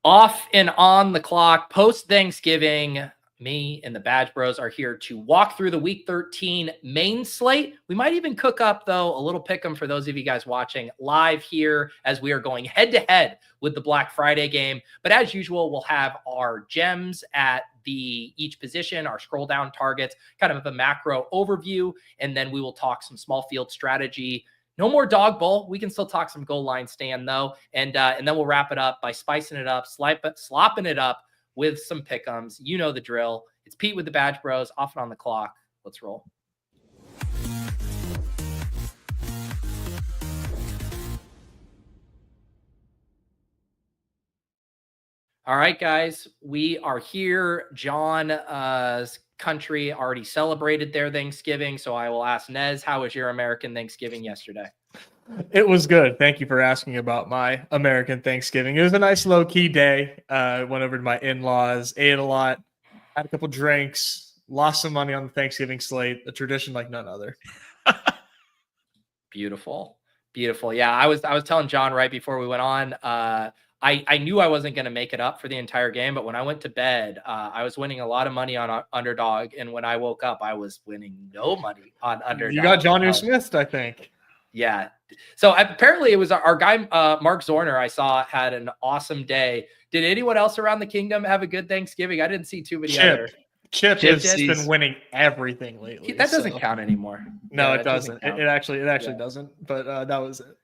Off and on the clock, post Thanksgiving. Me and the Badge Bros are here to walk through the Week 13 main slate. We might even cook up, though, a little pick'em for those of you guys watching live here as we are going head-to-head with the Black Friday game. But as usual, we'll have our gems at each position, our scroll down targets, kind of a macro overview, and then we will talk some small field strategy. No more dog bowl. We can still talk some goal line stand though. And then we'll wrap it up by spicing it up, slopping it up with some pick'ems. You know the drill. It's Pete with the Badge Bros, off and on the clock. Let's roll. All right, guys, we are here. Jon's country already celebrated their Thanksgiving, so I will ask Nez, how was your American Thanksgiving yesterday? It was good. Thank you for asking about my American Thanksgiving. It was a nice low-key day. Went over to my in-laws, ate a lot, had a couple drinks, lost some money on the Thanksgiving slate, a tradition like none other. Beautiful. Beautiful. Yeah, I was telling Jon right before we went on, I knew I wasn't going to make it up for the entire game, but when I went to bed, I was winning a lot of money on Underdog, and when I woke up, I was winning no money on Underdog. You got Jon Nez, I think. Yeah. So apparently it was our guy, Mark Zorner, I saw had an awesome day. Did anyone else around the kingdom have a good Thanksgiving? I didn't see too many other. Chip has been winning everything lately. That doesn't count anymore. No, it doesn't. It actually doesn't. But that was it.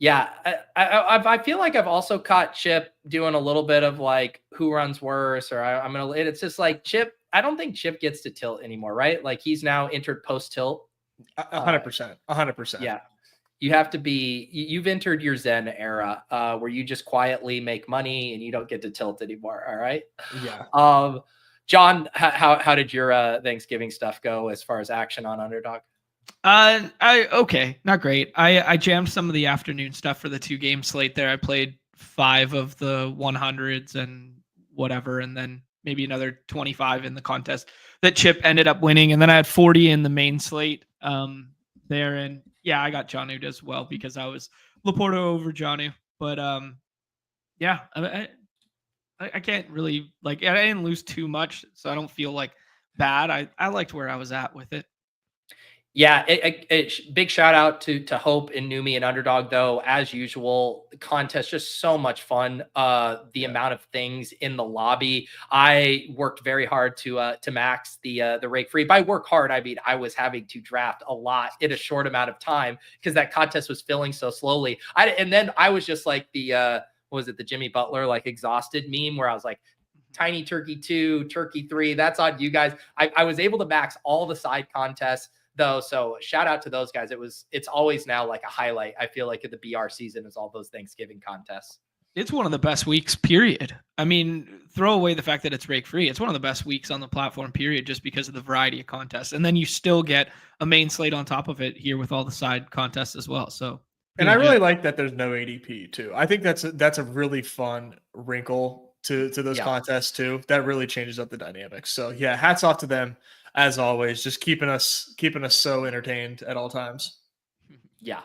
Yeah, I feel like I've also caught Chip doing a little bit of like who runs worse, or I'm gonna. It's just like Chip. I don't think Chip gets to tilt anymore, right? Like he's now entered post tilt. 100%. 100%. Yeah, you have to be. You've entered your Zen era, where you just quietly make money and you don't get to tilt anymore. All right. Yeah. Jon, how did your Thanksgiving stuff go as far as action on Underdog? Okay, not great. I jammed some of the afternoon stuff for the 2-game slate there. I played 5 of the 100s and whatever, and then maybe another 25 in the contest that Chip ended up winning. And then I had 40 in the main slate there. And yeah, I got Jonu as well because I was Laporto over Jonu. But yeah, I can't really I didn't lose too much, so I don't feel like bad. I liked where I was at with it. Yeah, big shout out to Hope and Numi and Underdog, though. As usual, the contest just so much fun. The amount of things in the lobby. I worked very hard to max the rake free. By work hard, I mean I was having to draft a lot in a short amount of time because that contest was filling so slowly. And then I was just like the what was it, the Jimmy Butler like exhausted meme where I was like, Tiny Turkey 2, Turkey 3. That's on you guys. I was able to max all the side contests though. So shout out to those guys. It's always now like a highlight. I feel like in the BR season is all those Thanksgiving contests. It's one of the best weeks, period. I mean, throw away the fact that it's rake free. It's one of the best weeks on the platform, period, just because of the variety of contests. And then you still get a main slate on top of it here with all the side contests as well. So, and I really like that there's no ADP too. I think that's a really fun wrinkle to those contests too. That really changes up the dynamics. So yeah, hats off to them. As always, just keeping us so entertained at all times. Yeah,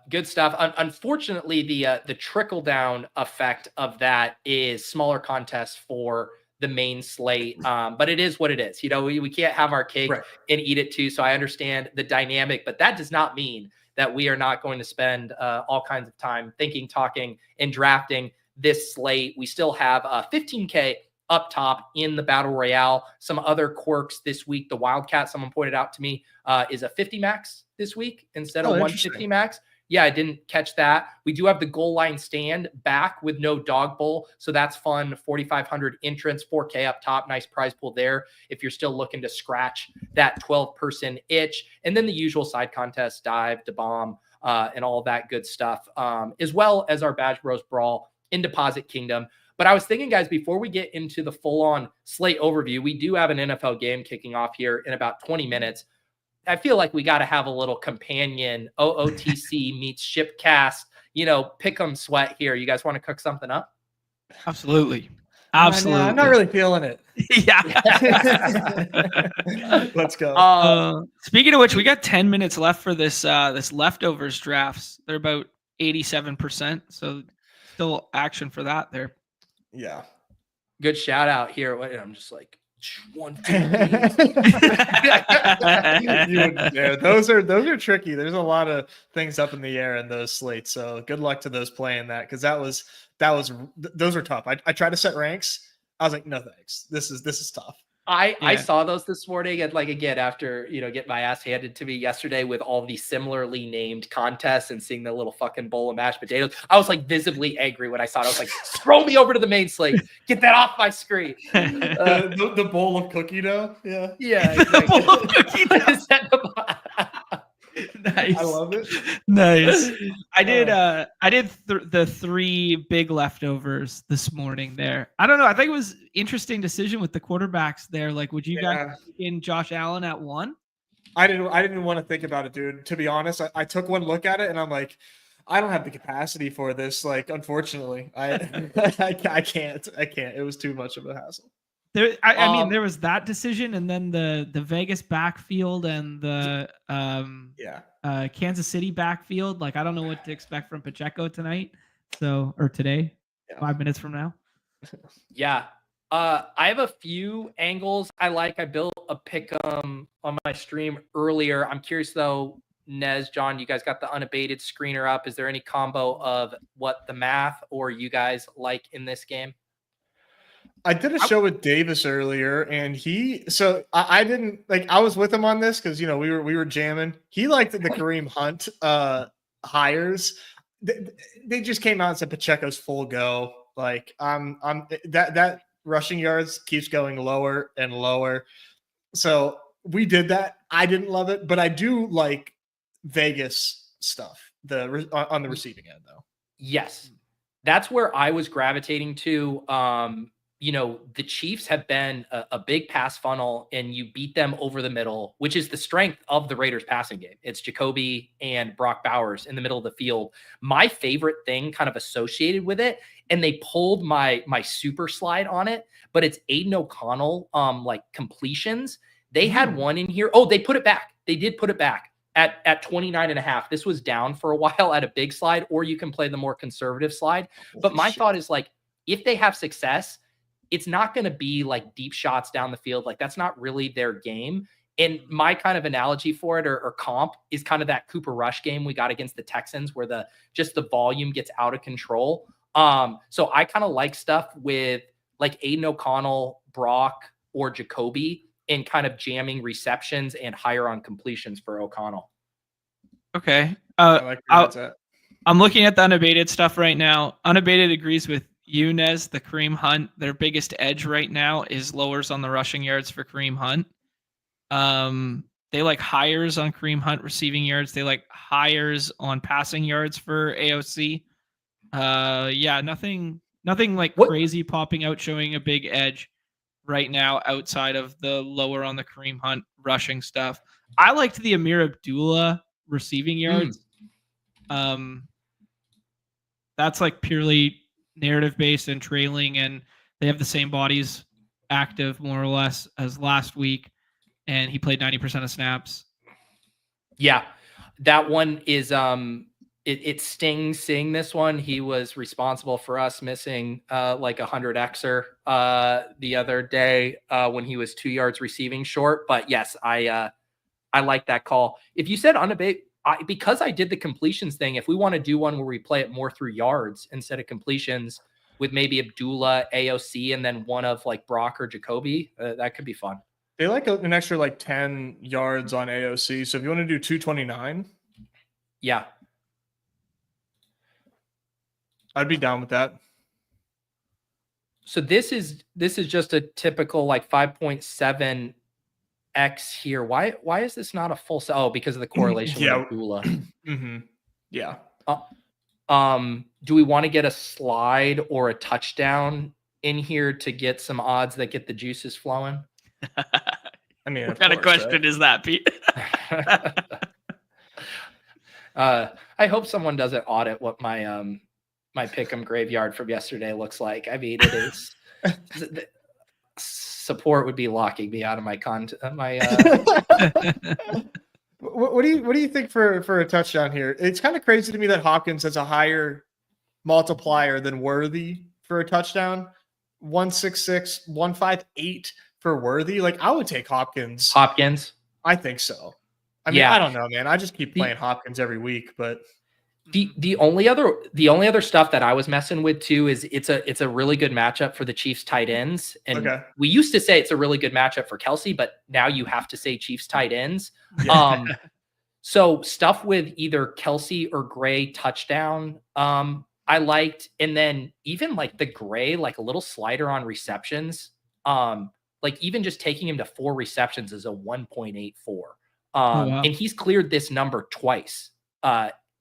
good stuff. Unfortunately, the trickle down effect of that is smaller contests for the main slate. But it is what it is. You know, we can't have our cake and eat it too. So I understand the dynamic, but that does not mean that we are not going to spend all kinds of time thinking, talking, and drafting this slate. We still have 15K up top in the battle royale. Some other quirks this week. The Wildcat, someone pointed out to me, is a 50 max this week instead of 150 max. Yeah, I didn't catch that. We do have the goal line stand back with no dog bowl, so that's fun. 4,500 entrants, 4K up top. Nice prize pool there if you're still looking to scratch that 12-person itch. And then the usual side contests, dive, to bomb, and all that good stuff, as well as our Badge Bros Brawl in Deposit Kingdom. But I was thinking, guys, before we get into the full-on slate overview, we do have an NFL game kicking off here in about 20 minutes. I feel like we got to have a little companion OOTC meets Shipcast, pick 'em sweat here. You guys want to cook something up? Absolutely. Absolutely. I'm not really feeling it. Yeah. Let's go. Speaking of which, we got 10 minutes left for this leftovers drafts. They're about 87%. So still action for that there. Yeah. Good shout out here. I'm just like 150. You wouldn't dare. Those are tricky. There's a lot of things up in the air in those slates. So good luck to those playing that, because those are tough. I tried to set ranks. I was like, no thanks. This is tough. I saw those this morning, and like again after get my ass handed to me yesterday with all these similarly named contests and seeing the little fucking bowl of mashed potatoes, I was like visibly angry when I saw it. I was like, throw me over to the main slate, get that off my screen. The bowl of cookie dough. Yeah, exactly. Nice. I love it. Nice. I did the 3 big leftovers this morning there. I don't know. I think it was interesting decision with the quarterbacks there. Like, would you guys in Josh Allen at 1? I didn't want to think about it, dude. To be honest, I took one look at it and I'm like, I don't have the capacity for this. Like, unfortunately, I can't. It was too much of a hassle. I mean, there was that decision, and then the Vegas backfield and the Kansas City backfield. Like, I don't know what to expect from Pacheco tonight. Or today, 5 minutes from now. Yeah. I have a few angles I like. I built a pick on my stream earlier. I'm curious though, Nez, John, you guys got the unabated screener up. Is there any combo of what the math or you guys like in this game? I did a show with Davis earlier, and I didn't like. I was with him on this because we were jamming. He liked the Kareem Hunt hires. They just came out and said Pacheco's full go. Like that rushing yards keeps going lower and lower. So we did that. I didn't love it, but I do like Vegas stuff on the receiving end though. Yes, that's where I was gravitating to. The Chiefs have been a big pass funnel, and you beat them over the middle, which is the strength of the Raiders passing game. It's Jacoby and Brock Bowers in the middle of the field. My favorite thing kind of associated with it, and they pulled my super slide on it, but it's Aiden O'Connell like completions. They had one in here. Oh, they put it back. They did put it back at 29.5. This was down for a while at a big slide, or you can play the more conservative slide. But my thought is, like, if they have success, it's not going to be like deep shots down the field. Like, that's not really their game. And my kind of analogy for it or comp is kind of that Cooper Rush game we got against the Texans, where the volume gets out of control. So I kind of like stuff with like Aiden O'Connell, Brock, or Jacoby, and kind of jamming receptions and higher on completions for O'Connell. Okay. I'm looking at the unabated stuff right now. Unabated agrees with Nez, the Kareem Hunt. Their biggest edge right now is lowers on the rushing yards for Kareem Hunt. They like hires on Kareem Hunt receiving yards. They like hires on passing yards for AOC. Nothing like crazy popping out, showing a big edge right now outside of the lower on the Kareem Hunt rushing stuff. I liked the Amir Abdullah receiving yards. That's like purely narrative based and trailing, and they have the same bodies active more or less as last week, and he played 90% of snaps. Yeah, that one is it stings seeing this one. He was responsible for us missing like 100xer the other day when he was 2 yards receiving short. But yes, I like that call. If you said unabated, because I did the completions thing, if we want to do one where we play it more through yards instead of completions with maybe Abdullah, AOC, and then one of like Brock or Jacoby, that could be fun. They like an extra like 10 yards on AOC. So if you want to do 229. Yeah. I'd be down with that. So this is just a typical like 5.7 X here. Why is this not a full set? Oh, because of the correlation with Abdullah. Yeah. Do we want to get a slide or a touchdown in here to get some odds that get the juices flowing? I mean, what kind of question is that, Pete? I hope someone doesn't audit what my my pick'em graveyard from yesterday looks like. I mean, it is support would be locking me out of my content. What do you think for a touchdown here? It's kind of crazy to me that Hopkins has a higher multiplier than Worthy for a touchdown. 166, 158 for Worthy. Like I would take Hopkins. I think so. I mean, I don't know, man. I just keep playing Hopkins every week, but the only other stuff that I was messing with too is it's a really good matchup for the Chiefs tight ends. And we used to say it's a really good matchup for Kelsey, but now you have to say Chiefs tight ends. Yeah. So stuff with either Kelsey or Gray touchdown, I liked. And then even like the Gray, like a little slider on receptions. Like even just taking him to 4 receptions is a 1.84. And he's cleared this number twice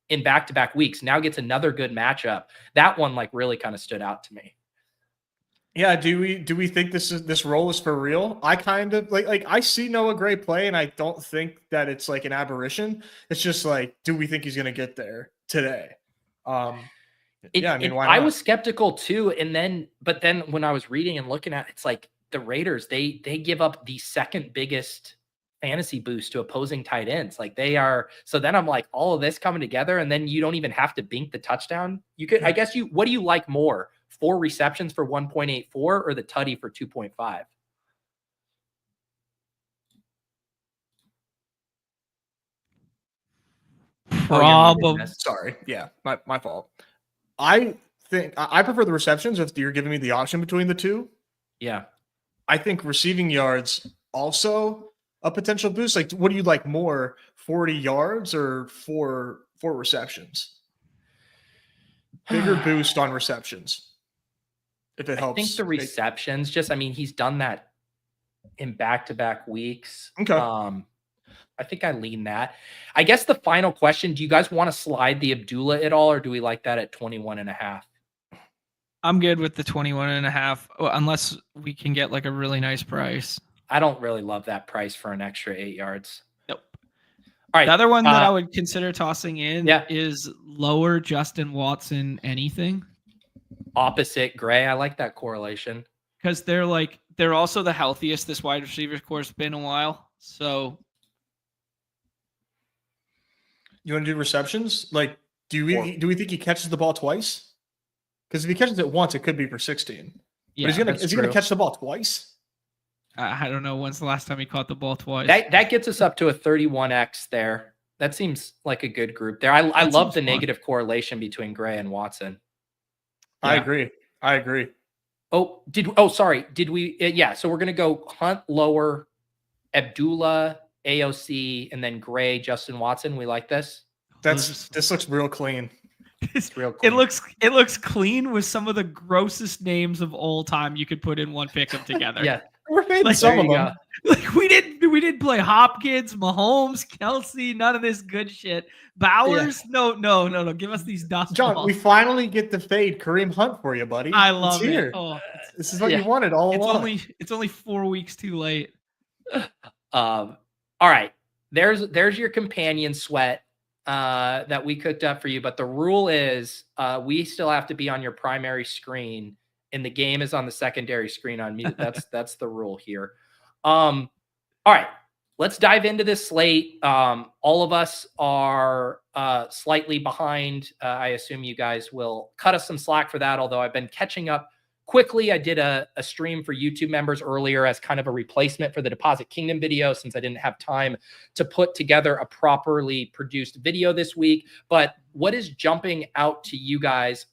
in back-to-back weeks. Now gets another good matchup. That one like really kind of stood out to me. Yeah, do we think this role is for real? I kind of like I see Noah Gray play, and I don't think that it's like an aberration. It's just like, do we think he's going to get there today? Yeah, I mean, why not? I was skeptical too, but then when I was reading and looking at it, it's like the Raiders, they give up the second biggest fantasy boost to opposing tight ends. Like they are. So then I'm like, all of this coming together, and then you don't even have to bink the touchdown. You could, I guess what do you like more? 4 receptions for 1.84 or the tutty for 2.5? Probably. Sorry. Yeah, my fault. I think I prefer the receptions if you're giving me the option between the two. Yeah. I think receiving yards also a potential boost. Like, what do you like more, 40 yards or 4 receptions? Bigger boost on receptions. If it helps. I think the receptions he's done that in back-to-back weeks. Okay. I think I lean that. I guess the final question, do you guys want to slide the Abdullah at all, or do we like that at 21.5? I'm good with the 21.5, unless we can get like a really nice price. I don't really love that price for an extra 8 yards. Nope. All right. The other one that I would consider tossing in is lower Justin Watson anything. Opposite Gray. I like that correlation. Because they're also the healthiest this wide receiver course been a while. So you want to do receptions? Like, do we think he catches the ball twice? Because if he catches it once, it could be for 16. Yeah, but is he gonna catch the ball twice? I don't know. When's the last time he caught the ball twice? That gets us up to a 31x there. That seems like a good group there. I love the negative correlation between Gray and Watson. Yeah. I agree. Sorry. Did we? So we're going to go Hunt lower, Abdullah, AOC, and then Gray, Justin Watson. We like this. This looks real clean. It's real clean. It looks clean with some of the grossest names of all time you could put in one pick'em together. Yeah. We're fading some of them. Like we didn't play Hopkins, Mahomes, Kelsey, none of this good shit. Bowers, no. Give us these dust John, balls. we finally get to fade Kareem Hunt for you, buddy. I love it. Oh, this is what you wanted all along. It's only 4 weeks too late. All right. There's your companion sweat that we cooked up for you. But the rule is we still have to be on your primary screen, and the game is on the secondary screen on mute. That's the rule here. All right, let's dive into this slate. All of us are slightly behind. I assume you guys will cut us some slack for that, although I've been catching up quickly. I did a stream for YouTube members earlier as kind of a replacement for the Deposit Kingdom video, since I didn't have time to put together a properly produced video this week. But what is jumping out to you guys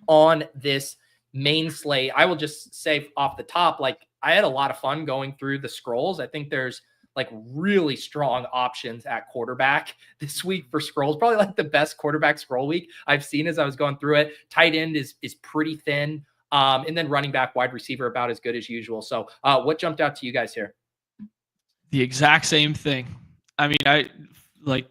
on this main slate? I will just say off the top, like I had a lot of fun going through the scrolls. I think there's like really strong options at quarterback this week for scrolls. Probably like the best quarterback scroll week I've seen as I was going through it. Tight end is pretty thin. And then running back, wide receiver, about as good as usual. So what jumped out to you guys here? The exact same thing. I mean, I like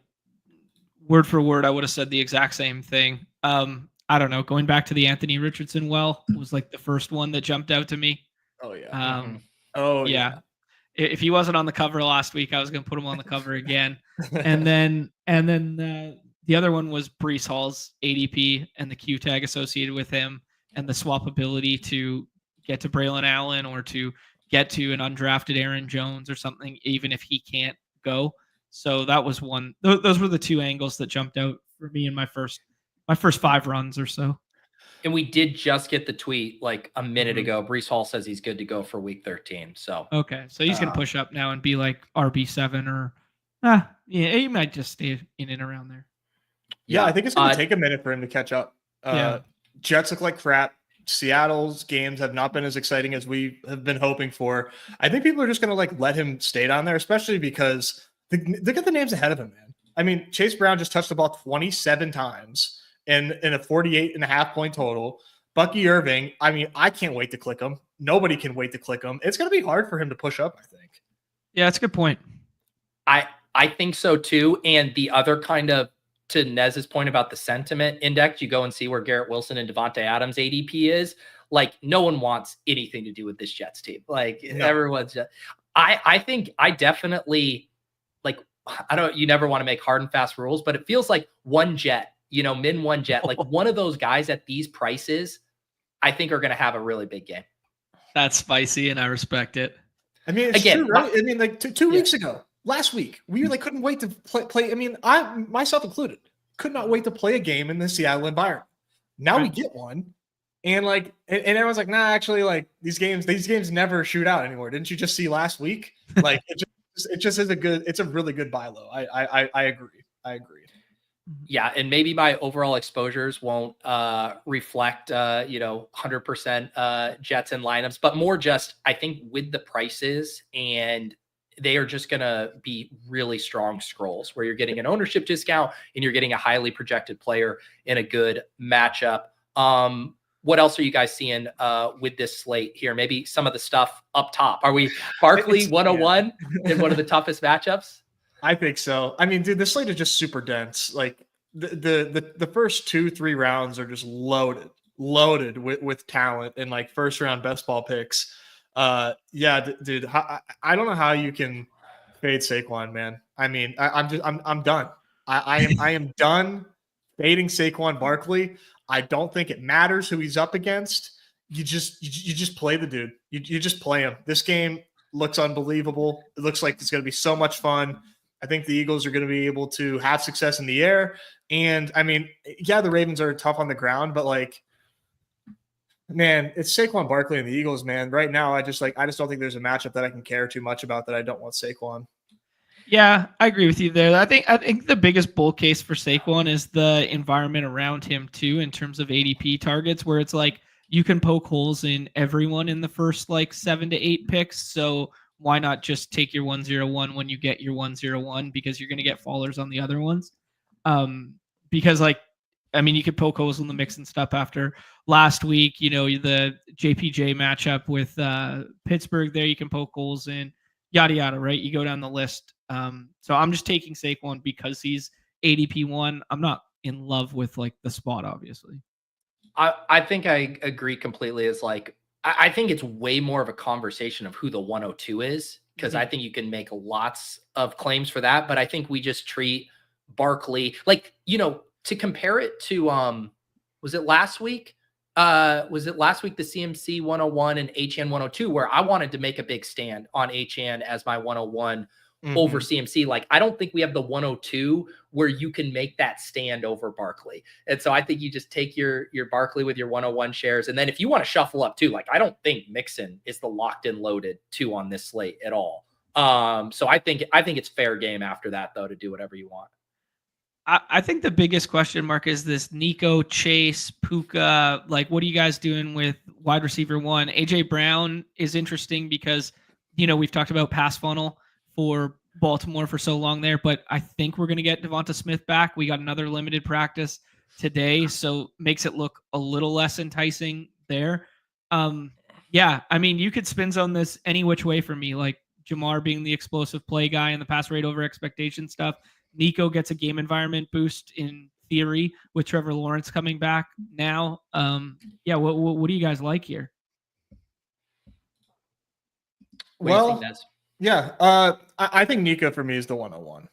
word for word, I would have said the exact same thing. I don't know. Going back to the Anthony Richardson was like the first one that jumped out to me. Oh yeah. Yeah. If he wasn't on the cover last week, I was going to put him on the cover again. and then the other one was Breece Hall's ADP and the Q tag associated with him, and the swappability to get to Braylon Allen or to get to an undrafted Aaron Jones or something, even if he can't go. So that was one. Those were the two angles that jumped out for me in my first 5 runs or so. And we did just get the tweet like a minute ago. Brees Hall says he's good to go for week 13. So okay, so he's gonna push up now and be like RB7 or yeah, he might just stay in and around there. Yeah, I think it's gonna take a minute for him to catch up. Jets look like crap. Seattle's games have not been as exciting as we have been hoping for. I think people are just gonna like let him stay down there, especially because look at the names ahead of him, man. I mean, Chase Brown just touched the ball 27 times in a 48.5 point total. Bucky Irving, I mean, I can't wait to click him. Nobody can wait to click him. It's going to be hard for him to push up, I think. Yeah, that's a good point. I think so too. And the other kind of, to Nez's point about the sentiment index, you go and see where Garrett Wilson and Devontae Adams ADP is. Like, no one wants anything to do with this Jets team. Like, everyone's just, I think I definitely, like, you never want to make hard and fast rules, but it feels like one Jet, min one Jet, like one of those guys at these prices, I think are going to have a really big game. That's spicy, and I respect it. I mean, it's true, right? I mean, like two weeks ago, last week, we like couldn't wait to play. I mean, I myself included, could not wait to play a game in the Seattle environment. Now we get one, and like, and everyone's like, nah, actually, like these games never shoot out anymore. Didn't you just see last week? Like, it just is it's a really good buy low. I agree. Yeah, and maybe my overall exposures won't reflect 100% Jets and lineups, but more just I think with the prices, and they are just going to be really strong scrolls where you're getting an ownership discount and you're getting a highly projected player in a good matchup. What else are you guys seeing with this slate here? Maybe some of the stuff up top. Are we Barkley 101 in one of the toughest matchups? I think so. I mean, dude, the slate is just super dense. Like the first 2-3 rounds are just loaded with talent and like first round best ball picks. Dude, I don't know how you can fade Saquon, man. I mean, I'm done. I am done fading Saquon Barkley. I don't think it matters who he's up against. You just play the dude. You just play him. This game looks unbelievable. It looks like it's going to be so much fun. I think the Eagles are going to be able to have success in the air. And I mean, yeah, the Ravens are tough on the ground, but like, man, it's Saquon Barkley and the Eagles, man. Right now, I just don't think there's a matchup that I can care too much about that I don't want Saquon. Yeah, I agree with you there. I think the biggest bull case for Saquon is the environment around him too, in terms of ADP targets, where it's like you can poke holes in everyone in the first like 7 to 8 picks. So why not just take your 101 when you get your 101, because you're going to get fallers on the other ones. Because like, I mean, you could poke holes in the mix and stuff after last week, the JPJ matchup with Pittsburgh there, you can poke holes in, yada, yada, right? You go down the list. So I'm just taking Saquon because he's ADP 1. I'm not in love with like the spot, obviously. I think I agree completely. Is like, I think it's way more of a conversation of who the 102 is, because I think you can make lots of claims for that. But I think we just treat Barkley like, to compare it to, was it last week? The CMC 101 and HN 102, where I wanted to make a big stand on HN as my 101 over CMC. Like, I don't think we have the 102 where you can make that stand over Barkley. And so I think you just take your Barkley with your 101 shares. And then if you want to shuffle up too, like, I don't think Mixon is the locked and loaded 2 on this slate at all. So I think it's fair game after that, though, to do whatever you want. I think the biggest question mark is this Nico, Chase, Puka. Like, what are you guys doing with wide receiver 1? AJ Brown is interesting because, we've talked about pass funnel for Baltimore for so long there, but I think we're going to get Devonta Smith back. We got another limited practice today, so makes it look a little less enticing there. Yeah, I mean, you could spin zone this any which way for me, like Jamar being the explosive play guy and the pass rate over expectation stuff. Nico gets a game environment boost in theory with Trevor Lawrence coming back now. Yeah, what do you guys like here? Well, yeah, I think Nico for me is the 101.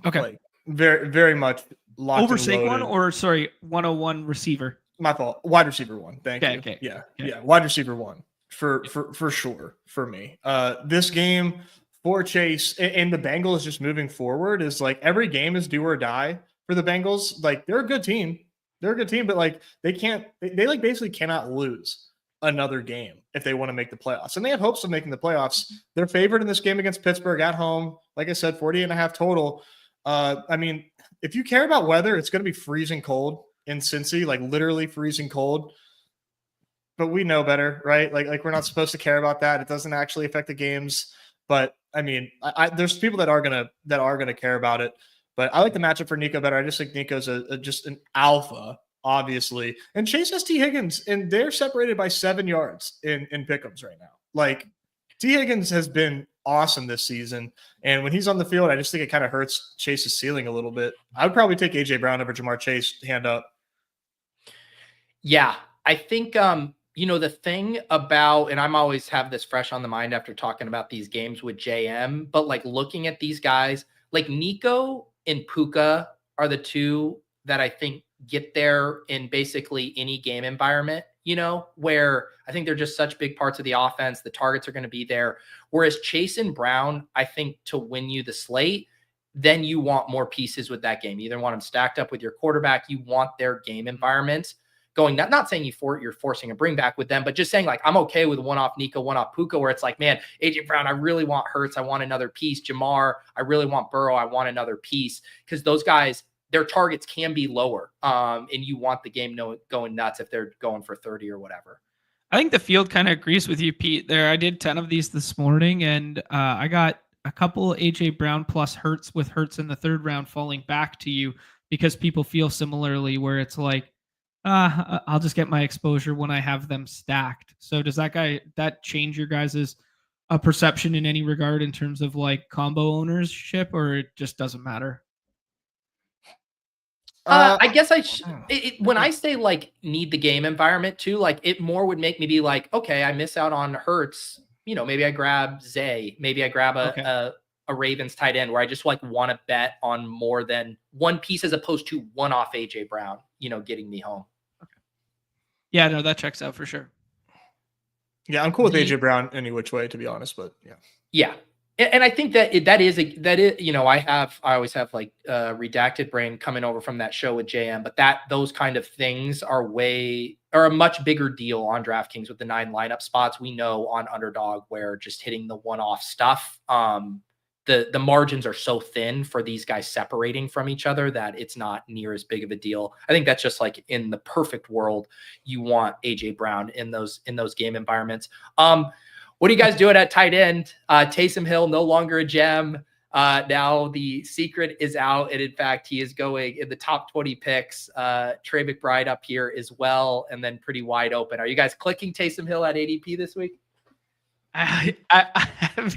Okay, like very, very much locked over Saquon, or sorry, 101 receiver. My fault. Wide receiver 1. Thank you. Okay. Yeah. Wide receiver 1 for sure for me. This game for Chase and the Bengals just moving forward is like every game is do or die for the Bengals. Like, they're a good team. They're a good team, but like they like basically cannot lose another game if they want to make the playoffs. And they have hopes of making the playoffs. They're favored in this game against Pittsburgh at home. Like I said, 40.5 total. I mean, if you care about weather, it's going to be freezing cold in Cincy, like literally freezing cold. But we know better, right? Like we're not supposed to care about that. It doesn't actually affect the games. But I mean, there's people that are gonna care about it. But I like the matchup for Nico better. I just think Nico's just an alpha, obviously. And Chase has T. Higgins, and they're separated by 7 yards in pick'ems right now. Like T. Higgins has been awesome this season. And when he's on the field, I just think it kind of hurts Chase's ceiling a little bit. I would probably take AJ Brown over Jamar Chase, hand up. Yeah, I think the thing about, and I'm always have this fresh on the mind after talking about these games with JM, but like looking at these guys, like Nico and Puka are the two that I think get there in basically any game environment, where I think they're just such big parts of the offense. The targets are going to be there. Whereas Chase and Brown, I think to win you the slate, then you want more pieces with that game. You either want them stacked up with your quarterback, you want their game environment going, not saying you're forcing a bring back with them, but just saying like, I'm okay with one off Nico, one off Puka, where it's like, man, AJ Brown, I really want Hurts. I want another piece. Jamar, I really want Burrow. I want another piece. Cause those guys, their targets can be lower. And you want the game going nuts if they're going for 30 or whatever. I think the field kind of agrees with you, Pete. There, I did 10 of these this morning, and I got a couple AJ Brown plus Hurts, with Hurts in the 3rd round falling back to you because people feel similarly, where it's like, I'll just get my exposure when I have them stacked. So does that change your guys's perception in any regard in terms of like combo ownership, or it just doesn't matter? I guess when I say like need the game environment too, like it more would make me be like, okay, I miss out on Hurts. Maybe I grab Zay. Maybe I grab a Ravens tight end where I just like want to bet on more than one piece as opposed to one off AJ Brown, getting me home. Okay. Yeah, no, that checks out for sure. Yeah, I'm cool with AJ Brown any which way, to be honest, but yeah. Yeah. And I think that I always have like redacted brain coming over from that show with JM, but those kind of things are a much bigger deal on DraftKings with the 9 lineup spots. We know on Underdog where just hitting the one-off stuff, the margins are so thin for these guys separating from each other that it's not near as big of a deal. I think that's just like in the perfect world, you want AJ Brown in those game environments. What are you guys doing at tight end? Taysom Hill, no longer a gem. Now the secret is out. And in fact, he is going in the top 20 picks. Trey McBride up here as well. And then pretty wide open. Are you guys clicking Taysom Hill at ADP this week? I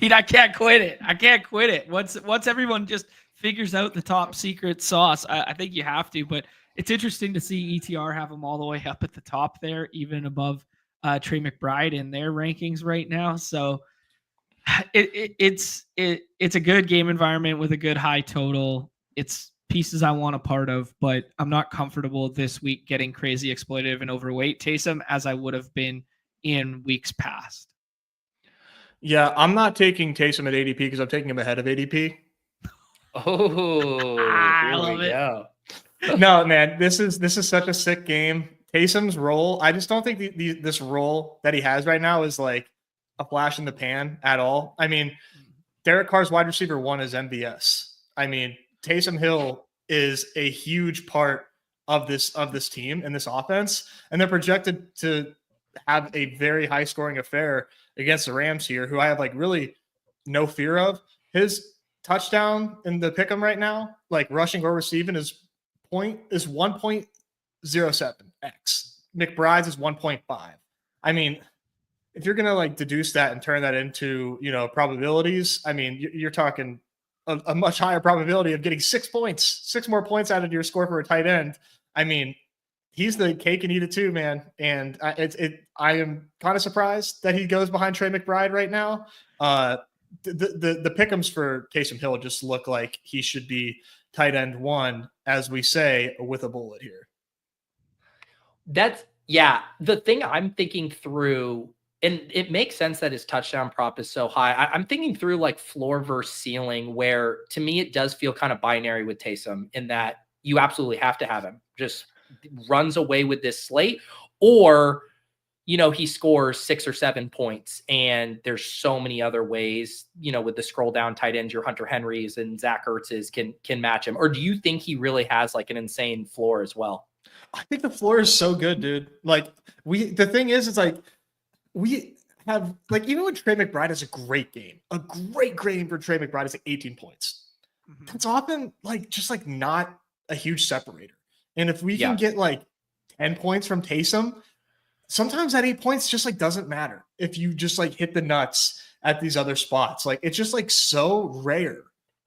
mean, I can't quit it. Once everyone just figures out the top secret sauce, I think you have to. But it's interesting to see ETR have him all the way up at the top there, even above Trey McBride in their rankings right now. So it's a good game environment with a good high total. It's pieces I want a part of, but I'm not comfortable this week getting crazy exploitive and overweight Taysom as I would have been in weeks past. Yeah, I'm not taking Taysom at ADP because I'm taking him ahead of ADP. Oh, here we go. No, man, this is such a sick game. Taysom's role, I just don't think this role that he has right now is like a flash in the pan at all. I mean, Derek Carr's wide receiver 1 is MVS. I mean, Taysom Hill is a huge part of this team and this offense, and they're projected to have a very high scoring affair against the Rams here, who I have like really no fear of. His touchdown in the pick'em right now, like rushing or receiving, is 1.07x. McBride's is 1.5. I mean, if you're gonna like deduce that and turn that into probabilities, I mean you're talking a much higher probability of getting 6 more points out of your score for a tight end. I mean, he's the cake and eat it too, man. And I am kind of surprised that he goes behind Trey McBride right now. The pick'ems for Taysom Hill just look like he should be tight end 1, as we say, with a bullet here. The thing I'm thinking through, and it makes sense that his touchdown prop is so high. I'm thinking through like floor versus ceiling, where to me it does feel kind of binary with Taysom in that you absolutely have to have him. Just runs away with this slate, or he scores 6 or 7 points, and there's so many other ways, with the scroll down tight ends, your Hunter Henrys and Zach Ertz's can match him? Or do you think he really has like an insane floor as well? I think the floor is so good, dude. Like the thing is, it's like we have like, even when Trey McBride has a great game for Trey McBride is like 18 points. Mm-hmm. That's often like just like not a huge separator. And if we can get like 10 points from Taysom, sometimes that 8 points just like doesn't matter if you just like hit the nuts at these other spots. Like it's just like so rare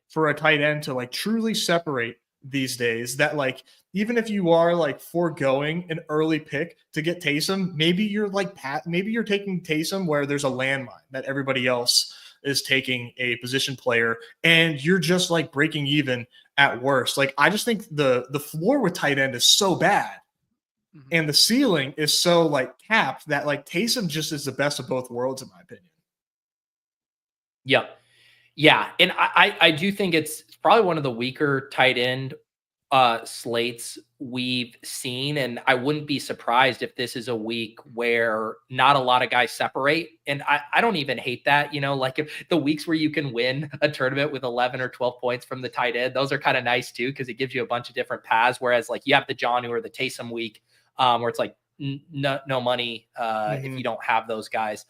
for a tight end to like truly separate these days that like, even if you are like foregoing an early pick to get Taysom, maybe you're taking Taysom where there's a landmine that everybody else is taking a position player, and you're just like breaking even at worst. Like I just think the floor with tight end is so bad. Mm-hmm. And the ceiling is so like capped that like Taysom just is the best of both worlds, in my opinion. Yep. Yeah. And I do think it's probably one of the weaker tight end slates we've seen. And I wouldn't be surprised if this is a week where not a lot of guys separate. And I don't even hate that, like if the weeks where you can win a tournament with 11 or 12 points from the tight end, those are kind of nice too, because it gives you a bunch of different paths. Whereas like you have the Jonnu or the Taysom week, where it's like no money if you don't have those guys.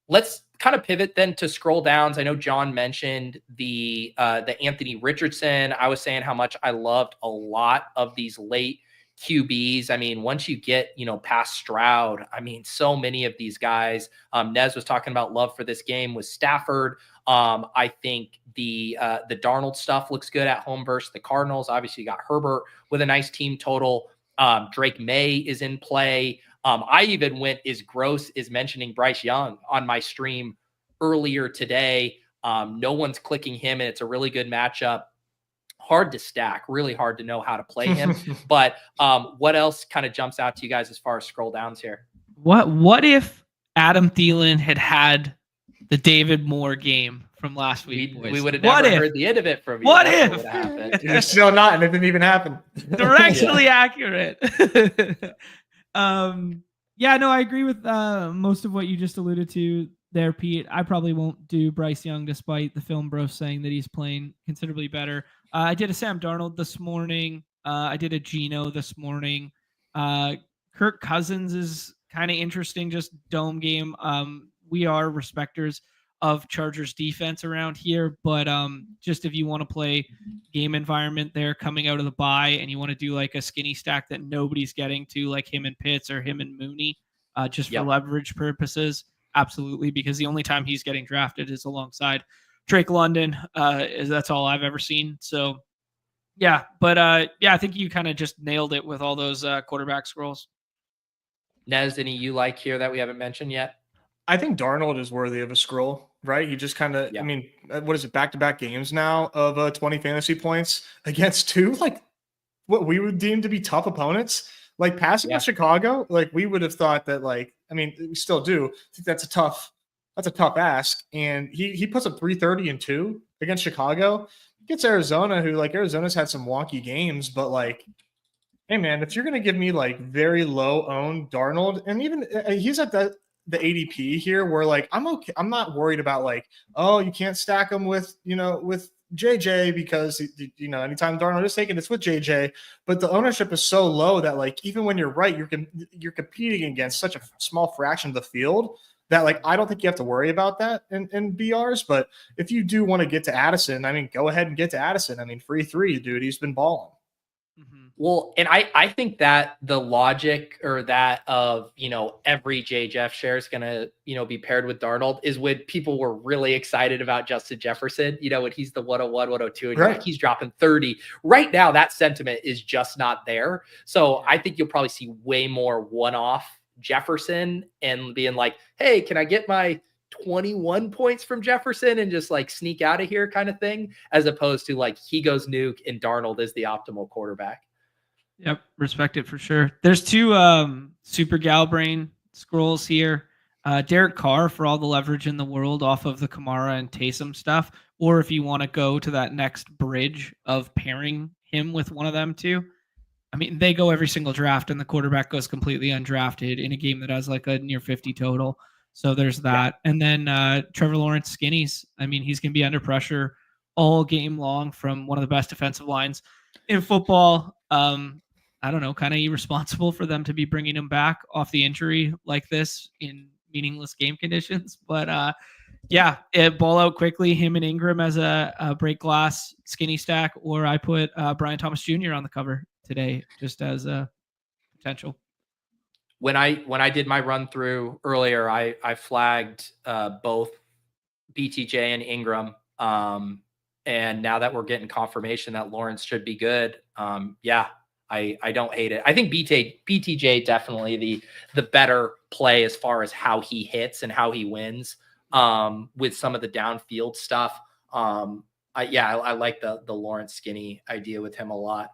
Let's kind of pivot then to scroll downs. I know John mentioned the Anthony Richardson. I was saying how much I loved a lot of these late QBs. I mean, once you get, past Stroud, I mean, so many of these guys, Nez was talking about love for this game with Stafford. I think the Darnold stuff looks good at home versus the Cardinals. Obviously you got Herbert with a nice team total. Drake May is in play. I even went as gross as mentioning Bryce Young on my stream earlier today. No one's clicking him, and it's a really good matchup. Hard to stack, really hard to know how to play him. But what else kind of jumps out to you guys as far as scroll downs here? What if Adam Thielen had the David Moore game from last week? We would have never heard the end of it from you. What if? You're still not, and it didn't even happen. Directionally accurate. Yeah, no, I agree with most of what you just alluded to there, Pete. I probably won't do Bryce Young despite the film bros saying that he's playing considerably better. I did a Sam Darnold this morning. I did a Geno this morning. Kirk Cousins is kind of interesting, just dome game. We are respecters of Chargers defense around here, but just if you want to play game environment there coming out of the bye and you want to do like a skinny stack that nobody's getting to, like him and Pitts or him and Mooney, just for leverage purposes, absolutely, because the only time he's getting drafted is alongside Drake London. That's all I've ever seen. So yeah, but I think you kind of just nailed it with all those quarterback scrolls. Nez, any you like here that we haven't mentioned yet? I think Darnold is worthy of a scroll, right? He just kind of, I mean, what is it, back-to-back games now of 20 fantasy points against two, like what we would deem to be tough opponents, like passing with Chicago. Like we would have thought that, like, I mean, we still do. I think that's a tough ask. And he puts up 330 and 2 against Chicago. He gets Arizona, who like Arizona's had some wonky games, but like, hey man, if you're going to give me like very low owned Darnold, and even he's at the ADP here where like I'm okay. I'm not worried about like, oh, you can't stack him with JJ because anytime Darnold is taken, it's with JJ. But the ownership is so low that like even when you're right, you're competing against such a small fraction of the field that like I don't think you have to worry about that in BRs. But if you do want to get to Addison, I mean, go ahead and get to Addison. I mean, free 3, dude. He's been balling. Well, and I think that the logic or that of, every JJF share is going to, be paired with Darnold is when people were really excited about Justin Jefferson, when he's the 101, 102, and right. He's dropping 30. Right now, that sentiment is just not there. So I think you'll probably see way more one-off Jefferson and being like, hey, can I get my 21 points from Jefferson and just like sneak out of here kind of thing, as opposed to like he goes nuke and Darnold is the optimal quarterback. Yep, respect it for sure. There's 2 super gal brain scrolls here. Derek Carr for all the leverage in the world off of the Kamara and Taysom stuff, or if you want to go to that next bridge of pairing him with one of them too, I mean, they go every single draft and the quarterback goes completely undrafted in a game that has like a near 50 total. So there's that. Yeah. And then Trevor Lawrence skinnies. I mean, he's going to be under pressure all game long from one of the best defensive lines in football. I don't know, kind of irresponsible for them to be bringing him back off the injury like this in meaningless game conditions. But yeah, it ball out quickly. Him and Ingram as a break glass skinny stack, or I put Brian Thomas Jr. on the cover today just as a potential. When I did my run through earlier, I flagged both BTJ and Ingram. And now that we're getting confirmation that Lawrence should be good, yeah, I don't hate it. I think BTJ definitely the better play as far as how he hits and how he wins with some of the downfield stuff. I like the Lawrence skinny idea with him a lot.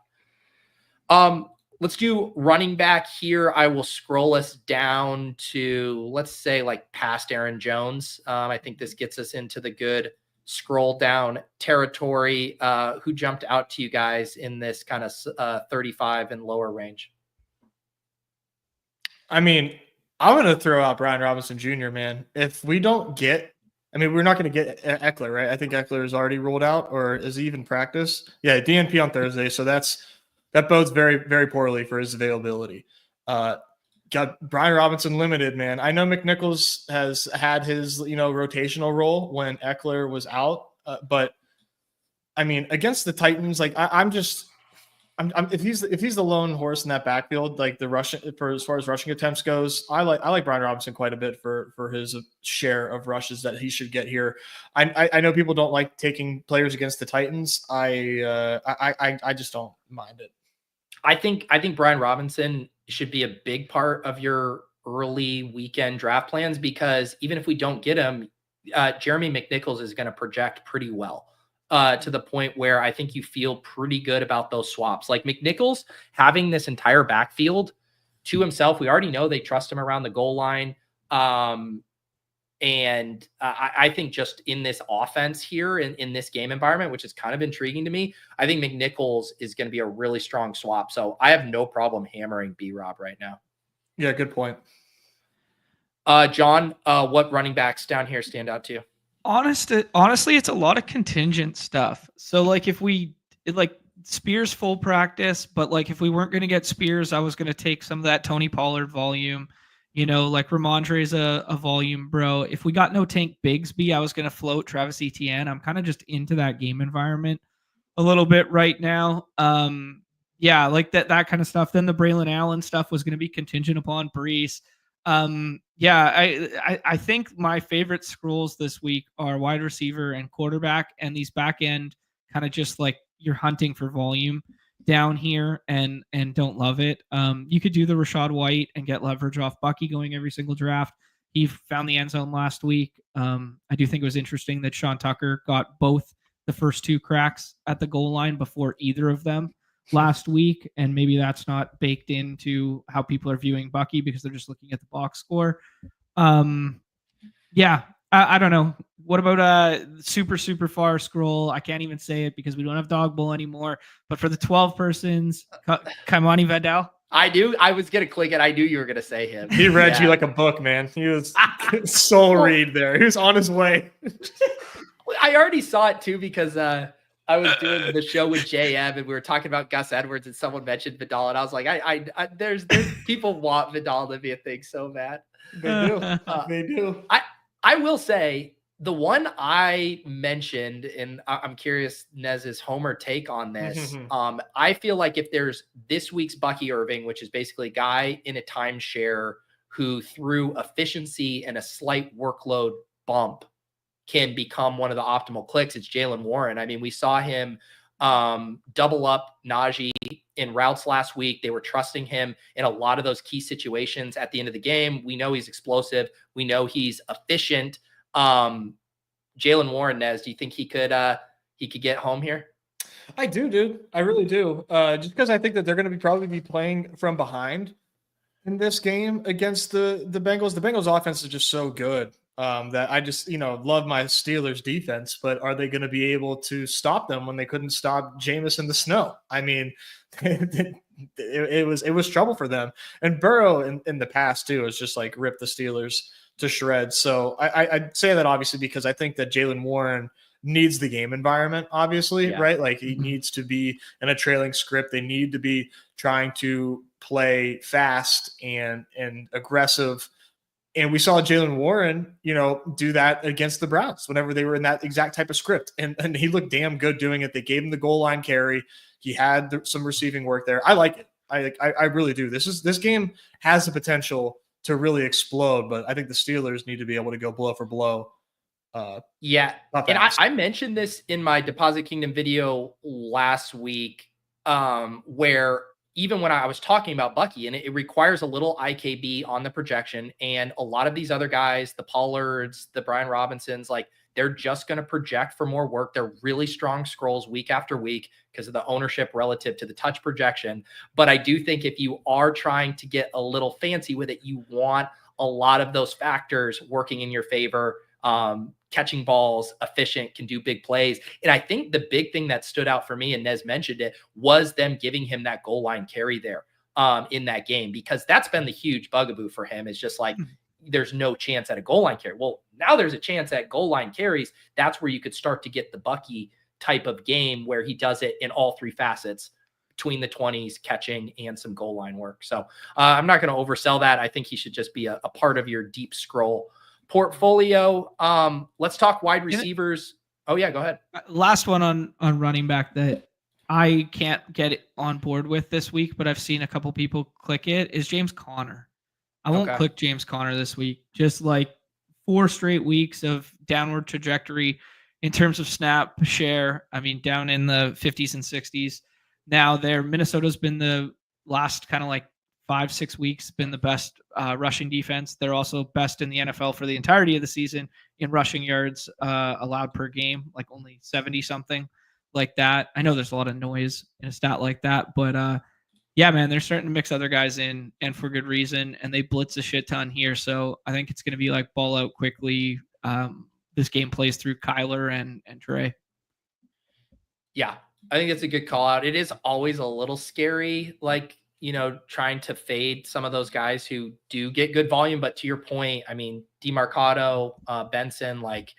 Let's do running back here. I will scroll us down to, let's say, like past Aaron Jones. I think this gets us into the good scroll down territory. Who jumped out to you guys in this kind of 35 and lower range? I mean, I'm going to throw out Brian Robinson Jr., man. If we don't get, I mean, we're not going to get Eckler, right? I think Eckler is already ruled out, or is he even practice? Yeah, DNP on Thursday. So that bodes very, very poorly for his availability. Got Brian Robinson limited, man. I know McNichols has had his, rotational role when Eckler was out. But I mean, against the Titans, like if he's the lone horse in that backfield, like the rushing as far as rushing attempts goes, I like Brian Robinson quite a bit for his share of rushes that he should get here. I know people don't like taking players against the Titans. I just don't mind it. I think Brian Robinson should be a big part of your early weekend draft plans, because even if we don't get him, Jeremy McNichols is going to project pretty well to the point where I think you feel pretty good about those swaps. Like McNichols having this entire backfield to himself, we already know they trust him around the goal line. And I think just in this offense here, in this game environment, which is kind of intriguing to me, I think McNichols is going to be a really strong swap. So I have no problem hammering B-Rob right now. Yeah, good point. John, what running backs down here stand out to you? Honestly, it's a lot of contingent stuff. So like Spears full practice, but like if we weren't going to get Spears, I was going to take some of that Tony Pollard volume. Like Ramondre's a volume bro. If we got no Tank Bigsby, I was going to float Travis Etienne. I'm kind of just into that game environment a little bit right now. Yeah, like that kind of stuff. Then the Braylon Allen stuff was going to be contingent upon Brees. Yeah, I think my favorite scrolls this week are wide receiver and quarterback, and these back end kind of just like you're hunting for volume down here and don't love it. You could do the Rashad White and get leverage off Bucky going every single draft. He found the end zone last week. I do think it was interesting that Sean Tucker got both the first two cracks at the goal line before either of them last week, and maybe that's not baked into how people are viewing Bucky because they're just looking at the box score. Yeah, I don't know. What about super far scroll? I can't even say it because we don't have Dog Bowl anymore. But for the 12 persons, Kaimani Vidal. I do. I was gonna click it. I knew you were gonna say him. He read you like a book, man. He was soul read there. He was on his way. I already saw it too because I was doing the show with JM and we were talking about Gus Edwards and someone mentioned Vidal and I was like, there's people want Vidal to be a thing so bad. They do. They do. I will say the one I mentioned, and I'm curious Nez's Homer take on this. I feel like if there's this week's Bucky Irving, which is basically a guy in a timeshare who through efficiency and a slight workload bump can become one of the optimal clicks, it's Jaylen Warren. I mean, we saw him double up Najee in routes last week. They were trusting him in a lot of those key situations at the end of the game. We know he's explosive. We know he's efficient. Jaylen Warren, Nez, do you think he could get home here? I do, dude. I really do. Just because I think that they're going to probably be playing from behind in this game against the Bengals. The Bengals offense is just so good. That I just, love my Steelers defense, but are they going to be able to stop them when they couldn't stop Jameis in the snow? I mean, it was trouble for them. And Burrow in the past too has just like ripped the Steelers to shreds. So I'd say that obviously because I think that Jaylen Warren needs the game environment, obviously, right? Like he needs to be in a trailing script. They need to be trying to play fast and aggressive. And we saw Jaylen Warren, do that against the Browns whenever they were in that exact type of script. And he looked damn good doing it. They gave him the goal line carry. He had some receiving work there. I like it. I really do. This game has the potential to really explode, but I think the Steelers need to be able to go blow for blow. And I mentioned this in my Deposit Kingdom video last week, where even when I was talking about Bucky, and it requires a little IKB on the projection, and a lot of these other guys, the Pollards, the Brian Robinsons, like they're just going to project for more work. They're really strong scrolls week after week because of the ownership relative to the touch projection. But I do think if you are trying to get a little fancy with it, you want a lot of those factors working in your favor. Catching balls, efficient, can do big plays. And I think the big thing that stood out for me, and Nez mentioned it, was them giving him that goal line carry there in that game, because that's been the huge bugaboo for him. It's just like, there's no chance at a goal line carry. Well, now there's a chance at goal line carries. That's where you could start to get the Bucky type of game where he does it in all three facets between the 20s, catching, and some goal line work. So I'm not going to oversell that. I think he should just be a part of your deep scroll portfolio. Let's talk wide receivers. Oh yeah, go ahead. Last one on running back that I can't get it on board with this week, but I've seen a couple people click it, is James Conner. I won't click James Conner this week. Just like 4 straight weeks of downward trajectory in terms of snap share. I mean, down in the 50s and 60s. Now Minnesota's been the last kind of like 5-6 weeks been the best rushing defense. They're also best in the NFL for the entirety of the season in rushing yards allowed per game, like only 70 something like that. I know there's a lot of noise in a stat like that, but yeah, man, they're starting to mix other guys in, and for good reason, and they blitz a shit ton here. So I think it's going to be like ball out quickly. This game plays through Kyler and Trey. Yeah, I think it's a good call out. It is always a little scary, like, trying to fade some of those guys who do get good volume. But to your point, I mean, DeMarcado, Benson, like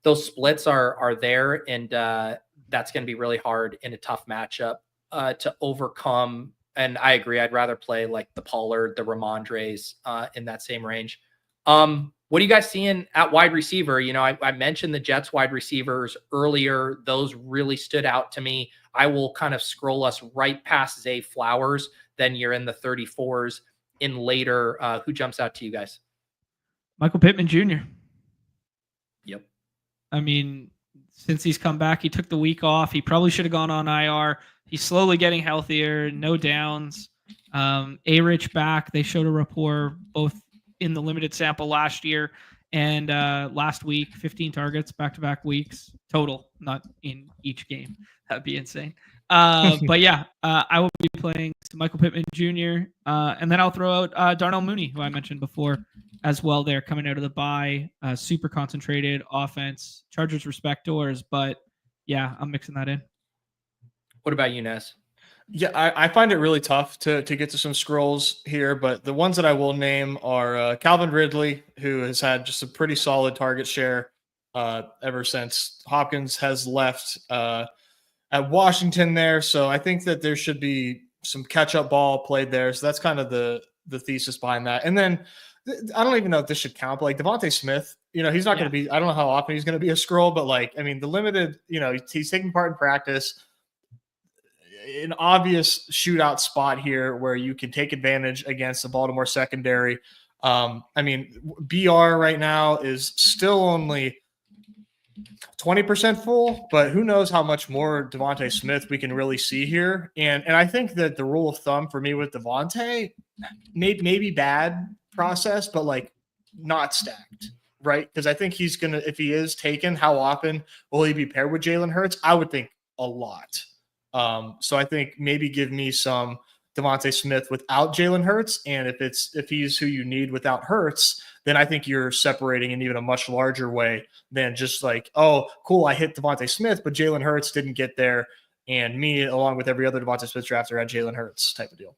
those splits are there, and that's going to be really hard in a tough matchup to overcome. And I agree. I'd rather play like the Pollard, the Ramondres in that same range. What are you guys seeing at wide receiver? I mentioned the Jets wide receivers earlier. Those really stood out to me. I will kind of scroll us right past Zay Flowers. Then you're in the 34s in later. Who jumps out to you guys? Michael Pittman Jr. Yep. I mean, since he's come back, he took the week off. He probably should have gone on IR. He's slowly getting healthier. No downs. A-Rich back. They showed a rapport both in the limited sample last year and last week. 15 targets back-to-back weeks total, not in each game. That'd be insane. But yeah, I will be playing some Michael Pittman Jr. And then I'll throw out Darnell Mooney, who I mentioned before as well. They're coming out of the bye, super concentrated offense. Chargers respect doors, but yeah, I'm mixing that in. What about you, Nez? Yeah, I find it really tough to get to some scrolls here, but the ones that I will name are Calvin Ridley, who has had just a pretty solid target share ever since Hopkins has left at Washington there. So I think that there should be some catch-up ball played there. So that's kind of the thesis behind that. And then I don't even know if this should count, but like Devontae Smith, he's not going to be, I don't know how often he's going to be a scroll, but like, I mean, the limited, he's taking part in practice. An obvious shootout spot here where you can take advantage against the Baltimore secondary. I mean, BR right now is still only 20% full, but who knows how much more Devontae Smith we can really see here. And I think that the rule of thumb for me with Devontae, maybe bad process, but like not stacked, right? Because I think he's going to, if he is taken, how often will he be paired with Jalen Hurts? I would think a lot. So I think maybe give me some Devontae Smith without Jalen Hurts. And if he's who you need without Hurts, then I think you're separating in even a much larger way than just like, oh, cool, I hit Devontae Smith, but Jalen Hurts didn't get there. And me, along with every other Devontae Smith drafter, had Jalen Hurts type of deal.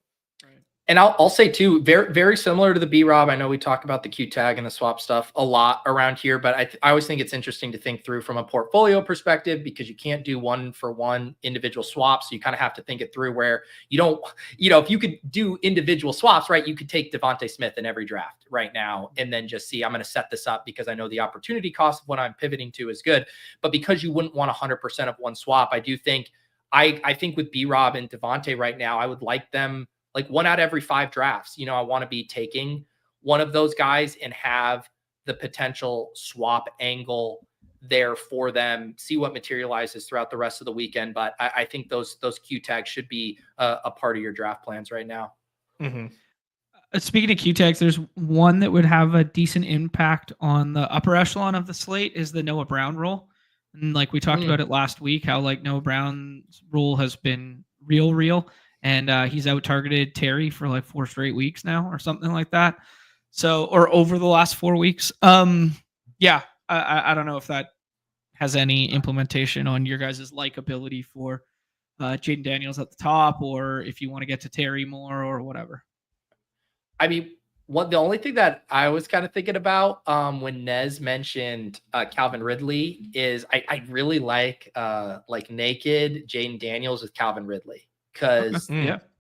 And I'll say too, very, very similar to the B-Rob. I know we talk about the Q tag and the swap stuff a lot around here, but I always think it's interesting to think through from a portfolio perspective, because you can't do 1-for-1 individual swaps. So you kind of have to think it through where you don't, if you could do individual swaps, right, you could take Devontae Smith in every draft right now and then just see, I'm going to set this up because I know the opportunity cost of what I'm pivoting to is good. But because you wouldn't want 100% of one swap, I do think, I think with B-Rob and Devontae right now, I would like them like 1 out of every 5 drafts. I want to be taking one of those guys and have the potential swap angle there for them, see what materializes throughout the rest of the weekend. But I think those Q tags should be a part of your draft plans right now. Mm-hmm. Speaking of Q tags, there's one that would have a decent impact on the upper echelon of the slate is the Noah Brown role. And like we talked about it last week, how like Noah Brown's role has been real. And he's out targeted Terry for like 4 straight weeks now or something like that. So, or over the last 4 weeks. Yeah, I don't know if that has any implementation on your guys' likability for Jaden Daniels at the top, or if you want to get to Terry more or whatever. I mean, the only thing that I was kind of thinking about when Nez mentioned Calvin Ridley is I really like naked Jaden Daniels with Calvin Ridley. Because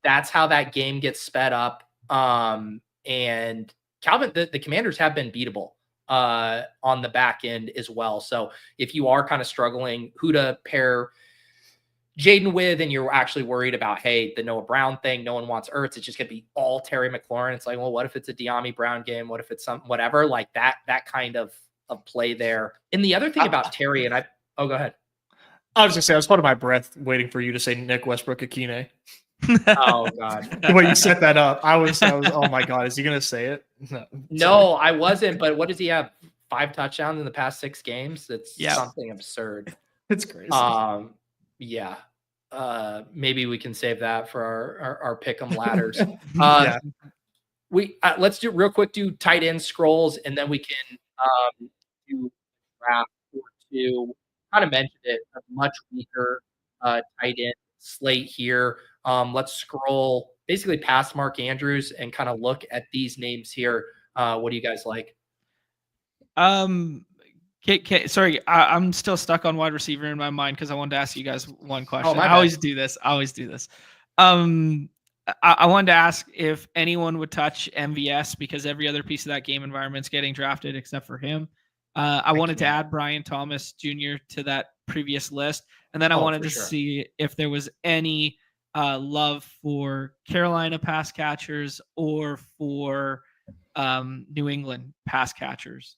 that's how that game gets sped up. And Calvin, the Commanders have been beatable on the back end as well. So if you are kind of struggling who to pair Jaden with, and you're actually worried about, hey, the Noah Brown thing, no one wants Ertz, it's just going to be all Terry McLaurin. It's like, well, what if it's a De'Ami Brown game? What if it's whatever, like that kind of play there. And the other thing about Terry, and go ahead. I was just saying, I was holding my breath waiting for you to say Nick Westbrook-Akine. Oh God! The way you set that up, I was. Oh my God, is he gonna say it? No, I wasn't. But what does he have? 5 touchdowns in the past 6 games. It's something absurd. It's crazy. Yeah. Maybe we can save that for our pick'em ladders. Let's do real quick. Do tight end scrolls, and then we can do draft or 2. Kind of mentioned it, a much weaker tight end slate here. Let's scroll basically past Mark Andrews and kind of look at these names here. What do you guys like? Sorry, I'm still stuck on wide receiver in my mind because I wanted to ask you guys one question. I always do this. I wanted to ask if anyone would touch MVS because every other piece of that game environment's getting drafted except for him. I wanted to add Brian Thomas Jr. to that previous list. And then I wanted to see if there was any love for Carolina pass catchers or for New England pass catchers.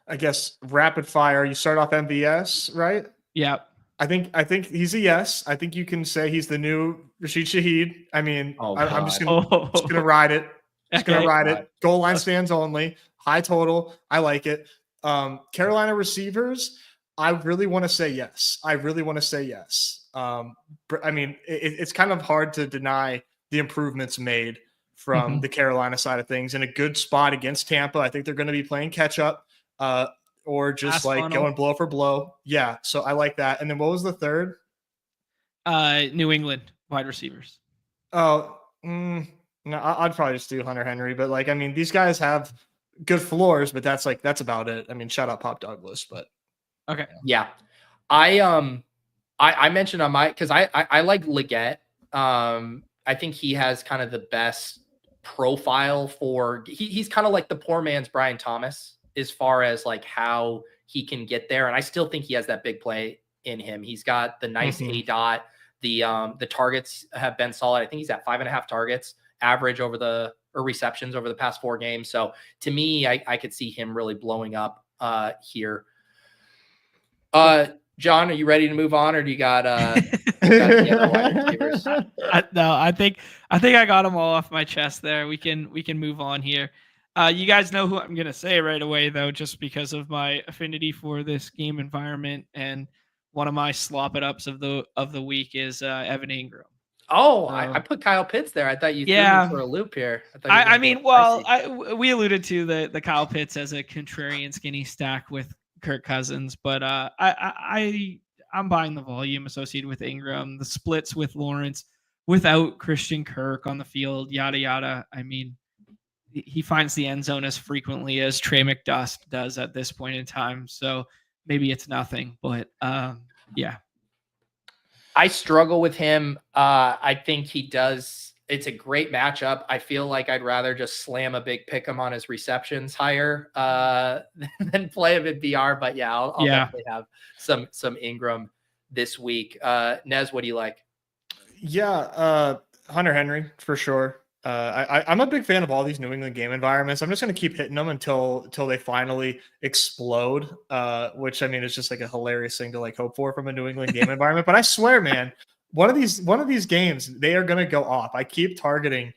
I guess rapid fire. You start off MVS, right? Yeah. I think he's a yes. I think you can say he's the new Rashid Shaheed. I mean, I'm just gonna ride it. Ride it. Goal line stands only. High total. I like it. Carolina receivers, I really want to say yes. I mean, it's kind of hard to deny the improvements made from the Carolina side of things in a good spot against Tampa. I think they're going to be playing catch up or just going blow for blow. Yeah. So I like that. And then what was the third? New England wide receivers. Oh, no, I'd probably just do Hunter Henry, but I mean, these guys have good floors, but that's about it. I mean, shout out Pop Douglas, but okay. Yeah. I mentioned on because I like Leggett. I think he has kind of the best profile for he's kind of like the poor man's Brian Thomas as far as how he can get there. And I still think he has that big play in him. He's got the nice A dot. The targets have been solid. I think he's at 5.5 targets average or receptions over the past 4 games. So to me, I could see him really blowing up here. John, are you ready to move on, or do you got the other wide receivers? No, I think I got them all off my chest there. We can move on here. You guys know who I'm gonna say right away, though, just because of my affinity for this game environment, and one of my slop it ups of the week is Evan Ingram. Oh, I put Kyle Pitts there. I thought you threw me for a loop here. I mean, we alluded to the Kyle Pitts as a contrarian skinny stack with Kirk Cousins, but I I'm buying the volume associated with Ingram, the splits with Lawrence, without Christian Kirk on the field, yada yada. I mean, he finds the end zone as frequently as Trey McDuffie does at this point in time. So maybe it's nothing, but yeah. I struggle with him. I think he does. It's a great matchup. I feel like I'd rather just slam a big pick him on his receptions higher than play him in BR. But yeah, I'll definitely have some Ingram this week. Nez, what do you like? Yeah, Hunter Henry for sure. I'm a big fan of all these New England game environments. I'm just going to keep hitting them until they finally explode. Which I mean, it's just like a hilarious thing to like hope for from a New England game environment. But I swear, man, one of these games they are going to go off. I keep targeting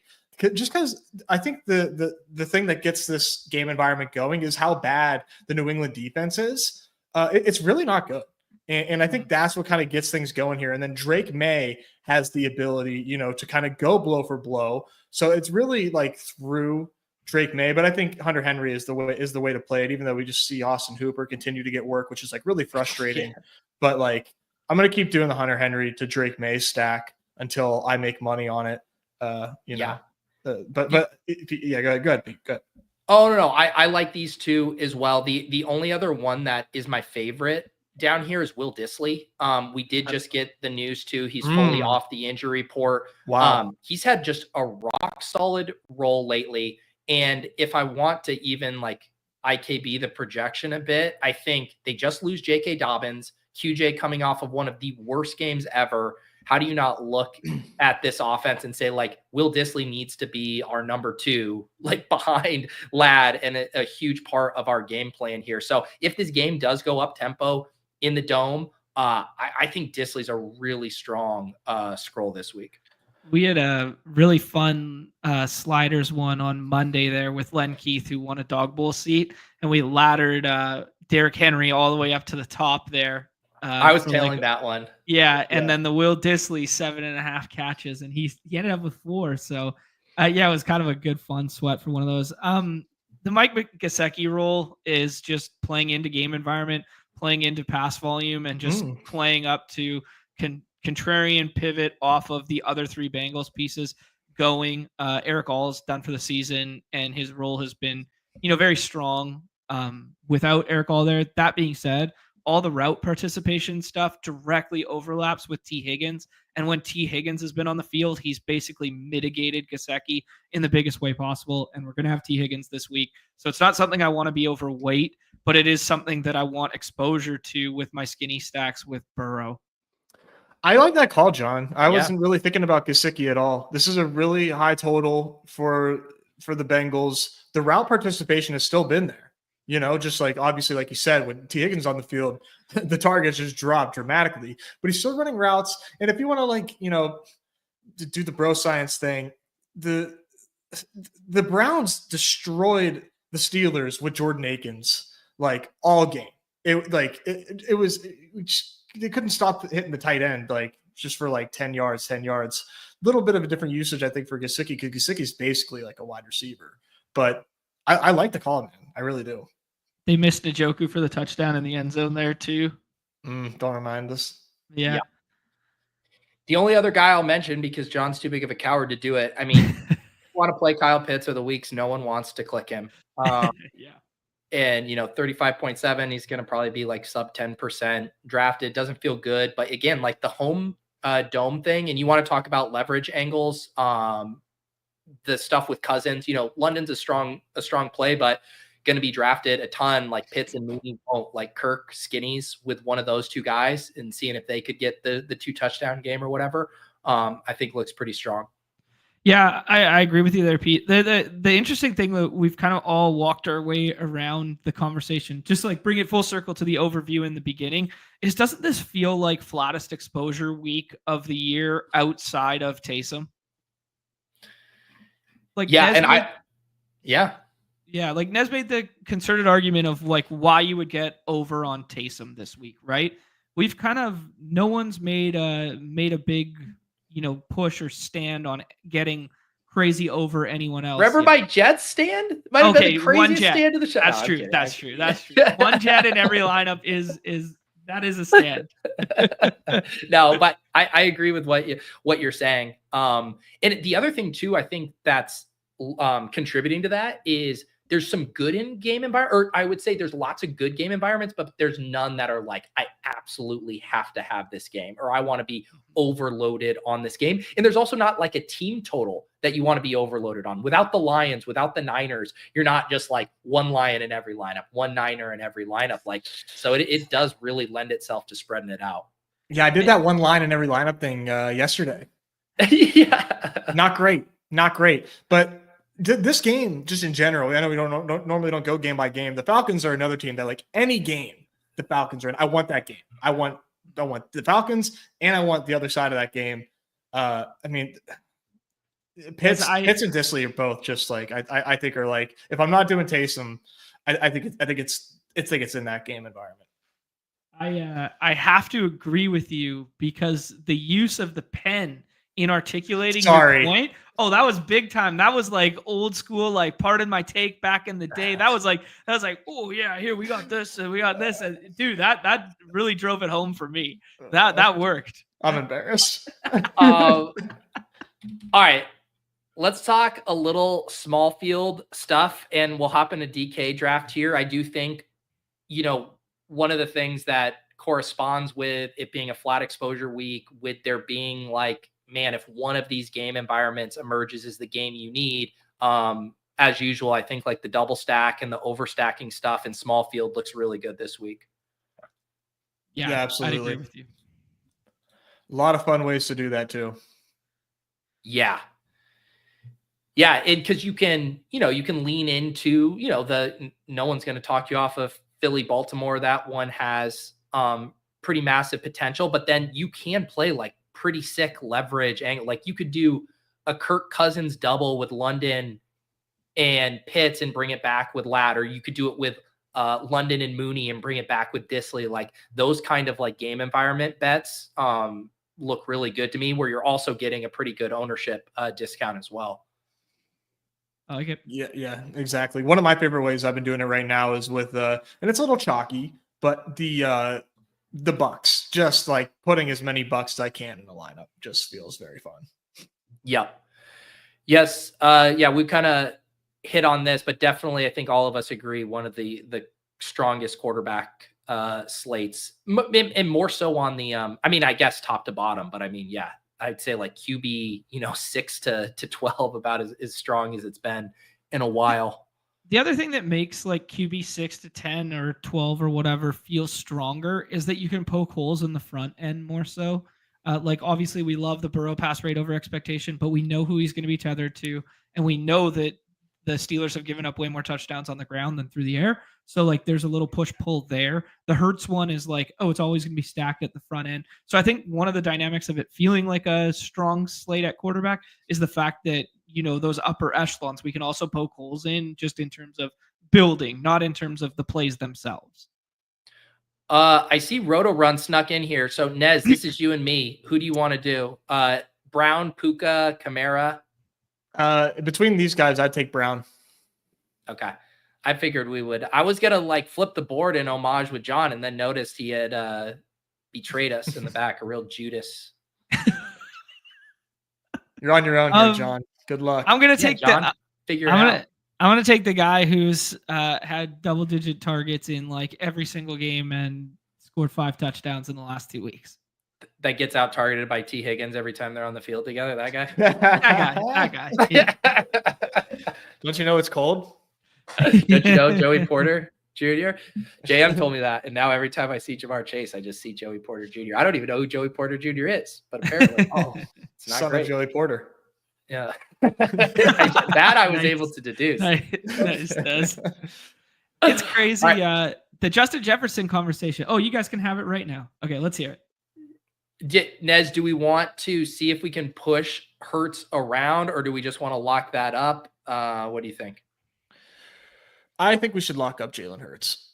just because I think the thing that gets this game environment going is how bad the New England defense is. It's really not good. And I think that's what kind of gets things going here. And then Drake May has the ability, to kind of go blow for blow. So it's really like through Drake May, but I think Hunter Henry is the way to play it, even though we just see Austin Hooper continue to get work, which is like really frustrating. Yeah. But like, I'm going to keep doing the Hunter Henry to Drake May stack until I make money on it. But yeah, go ahead, Pete. Go ahead. Oh, no. I like these two as well. The only other one that is my favorite down here is Will Dissly. We did just get the news too. He's fully off the injury report. Wow. He's had just a rock solid role lately. And if I want to even like IKB the projection a bit, I think they just lose J.K. Dobbins, QJ coming off of one of the worst games ever. How do you not look at this offense and say, like, Will Dissly needs to be our number 2, like behind Ladd, and a huge part of our game plan here. So if this game does go up tempo in the dome, I think Dissly's a really strong scroll this week. We had a really fun sliders one on Monday there with Len Keith, who won a dog bowl seat, and we laddered Derrick Henry all the way up to the top there. I was tailing that one. Yeah, and then the Will Dissly 7.5 catches, and he ended up with 4. So it was kind of a good fun sweat for one of those. The Mike Gesicki role is just playing into game environment, playing into pass volume, and just playing up to contrarian pivot off of the other 3 Bengals pieces going. Eric All's done for the season, and his role has been, very strong without Eric All there. That being said, all the route participation stuff directly overlaps with T. Higgins. And when T. Higgins has been on the field, he's basically mitigated Gesicki in the biggest way possible. And we're going to have T. Higgins this week. So it's not something I want to be overweight, but it is something that I want exposure to with my skinny stacks with Burrow. I like that call, John. I wasn't really thinking about Gesicki at all. This is a really high total for the Bengals. The route participation has still been there. Just like obviously, like you said, when T. Higgins on the field, the targets just drop dramatically. But he's still running routes. And if you want to do the bro science thing, the Browns destroyed the Steelers with Jordan Akins like all game. They couldn't stop hitting the tight end just for 10 yards. Little bit of a different usage, I think, for Gesicki, because Gesicki's basically like a wide receiver. But I like the call, man. I really do. They missed Njoku for the touchdown in the end zone there too. Don't remind us. Yeah. The only other guy I'll mention, because John's too big of a coward to do it. I mean, you want to play Kyle Pitts or the weeks, no one wants to click him. And 35.7, he's going to probably be like sub 10% drafted. Doesn't feel good, but again, like the home dome thing, and you want to talk about leverage angles. The stuff with Cousins, London's a strong play, but going to be drafted a ton. Like Pitts and Mooney won't like Kirk skinnies with one of those 2 guys and seeing if they could get the 2 touchdown game or whatever. I think looks pretty strong. Yeah, I agree with you there, Pete. The interesting thing that we've kind of all walked our way around the conversation, just like bring it full circle to the overview in the beginning, is doesn't this feel like flattest exposure week of the year outside of Taysom? Like like Nez made the concerted argument of like why you would get over on Taysom this week, right? We've no one's made a big push or stand on getting crazy over anyone else. Remember my Jets stand? Might have been the craziest stand of the show. That's true. That's true. One Jet in every lineup is That is a stand. No, but I agree with what you're saying. And the other thing too, I think that's contributing to that is there's some good in game environment, or I would say there's lots of good game environments, but there's none that are like, I absolutely have to have this game, or I want to be overloaded on this game. And there's also not like a team total that you want to be overloaded on. Without the Lions, without the Niners, you're not just like one Lion in every lineup, one Niner in every lineup. Like, so it does really lend itself to spreading it out. Yeah, I did that one line in every lineup thing yesterday. Yeah. Not great. But this game, just in general, I know we normally don't go game by game. The Falcons are another team that, like, any game the Falcons are in, I want that game. I want the Falcons, and I want the other side of that game. I mean, Pitts and Disley are both just like I think are like, if I'm not doing Taysom, I think it's in that game environment. I have to agree with you because the use of the pen in articulating your point. Oh, that was big time. That was like old school, like pardon my take back in the day. That was like, oh yeah, here we got this and we got this. And dude, that really drove it home for me. That worked. I'm embarrassed. All right. Let's talk a little small field stuff, and we'll hop into DK draft here. I do think, one of the things that corresponds with it being a flat exposure week, with there being like, man, if one of these game environments emerges as the game you need, as usual, I think like the double stack and the overstacking stuff in small field looks really good this week. Yeah, absolutely. I agree with you. A lot of fun ways to do that too. Yeah. Yeah. Because you can lean into, no one's going to talk you off of Philly, Baltimore. That one has pretty massive potential, but then you can play like pretty sick leverage angle. Like you could do a Kirk Cousins double with London and Pitts and bring it back with Ladd, or you could do it with London and Mooney and bring it back with Disley. Like those kind of like game environment bets look really good to me, where you're also getting a pretty good ownership discount as well. I like it. Yeah, exactly. One of my favorite ways I've been doing it right now is with and it's a little chalky, but the Bucks, just like putting as many Bucks as I can in the lineup just feels very fun. Yep. Yes. We've kind of hit on this, but definitely I think all of us agree one of the strongest quarterback slates, and more so on the I guess top to bottom, but I'd say like QB 6 to 12 about as strong as it's been in a while. The other thing that makes like QB 6 to 10 or 12 or whatever feel stronger is that you can poke holes in the front end more so. Like obviously we love the Burrow pass rate over expectation, but we know who he's going to be tethered to, and we know that the Steelers have given up way more touchdowns on the ground than through the air. So like there's a little push pull there. The Hurts one is like, oh, it's always going to be stacked at the front end. So I think one of the dynamics of it feeling like a strong slate at quarterback is the fact that, those upper echelons, we can also poke holes in just in terms of building, not in terms of the plays themselves. I see Roto Run snuck in here. So Nez, this is you and me. Who do you want to do? Brown, Puka, Kamara? Between these guys, I'd take Brown. Okay. I figured we would. I was going to like flip the board in homage with John, and then noticed he had betrayed us in the back, a real Judas. You're on your own here, John. Good luck. I'm going to take John, figure it out. I'm going to take the guy who's had double-digit targets in like every single game and scored 5 touchdowns in the last 2 weeks. That gets out targeted by T. Higgins every time they're on the field together. That guy. that guy. Yeah. Don't you know it's cold? Don't you know Joey Porter Jr.? JM told me that, and now every time I see Jamar Chase, I just see Joey Porter Jr. I don't even know who Joey Porter Jr. is, but apparently, it's not son great. Of Joey Porter. Yeah, that I was able to deduce. Nice. It's crazy. Right. The Justin Jefferson conversation. Oh, you guys can have it right now. Okay, let's hear it. Nez, do we want to see if we can push Hurts around, or do we just want to lock that up? What do you think? I think we should lock up Jalen Hurts.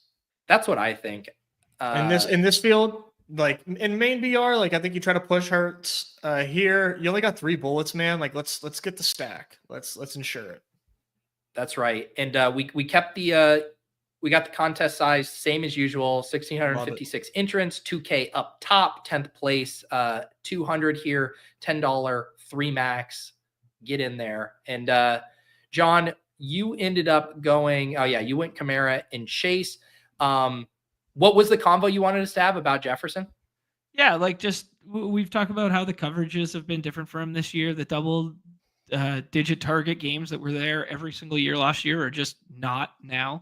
That's what I think. In this field, like in main BR, like I think you try to push Hurts here. You only got 3 bullets, man. Like let's get the stack. Let's ensure it. That's right. And we kept the we got the contest size, same as usual, 1,656 entrants, 2K up top, 10th place, 200 here, $10, 3 max. Get in there. And John, you ended up going, oh yeah, you went Kamara and Chase. What was the convo you wanted us to have about Jefferson? Yeah, like just we've talked about how the coverages have been different for him this year. The double digit target games that were there every single year last year are just not now.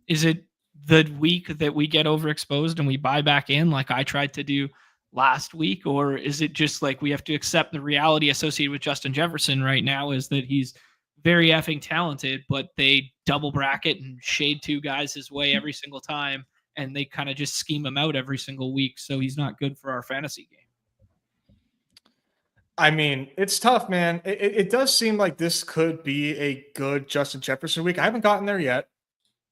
Is it the week that we get overexposed and we buy back in like I tried to do last week? Or is it just like we have to accept the reality associated with Justin Jefferson right now is that he's very effing talented, but they double bracket and shade 2 guys his way every single time. And they kind of just scheme him out every single week. So he's not good for our fantasy game. I mean, it's tough, man. It does seem like this could be a good Justin Jefferson week. I haven't gotten there yet.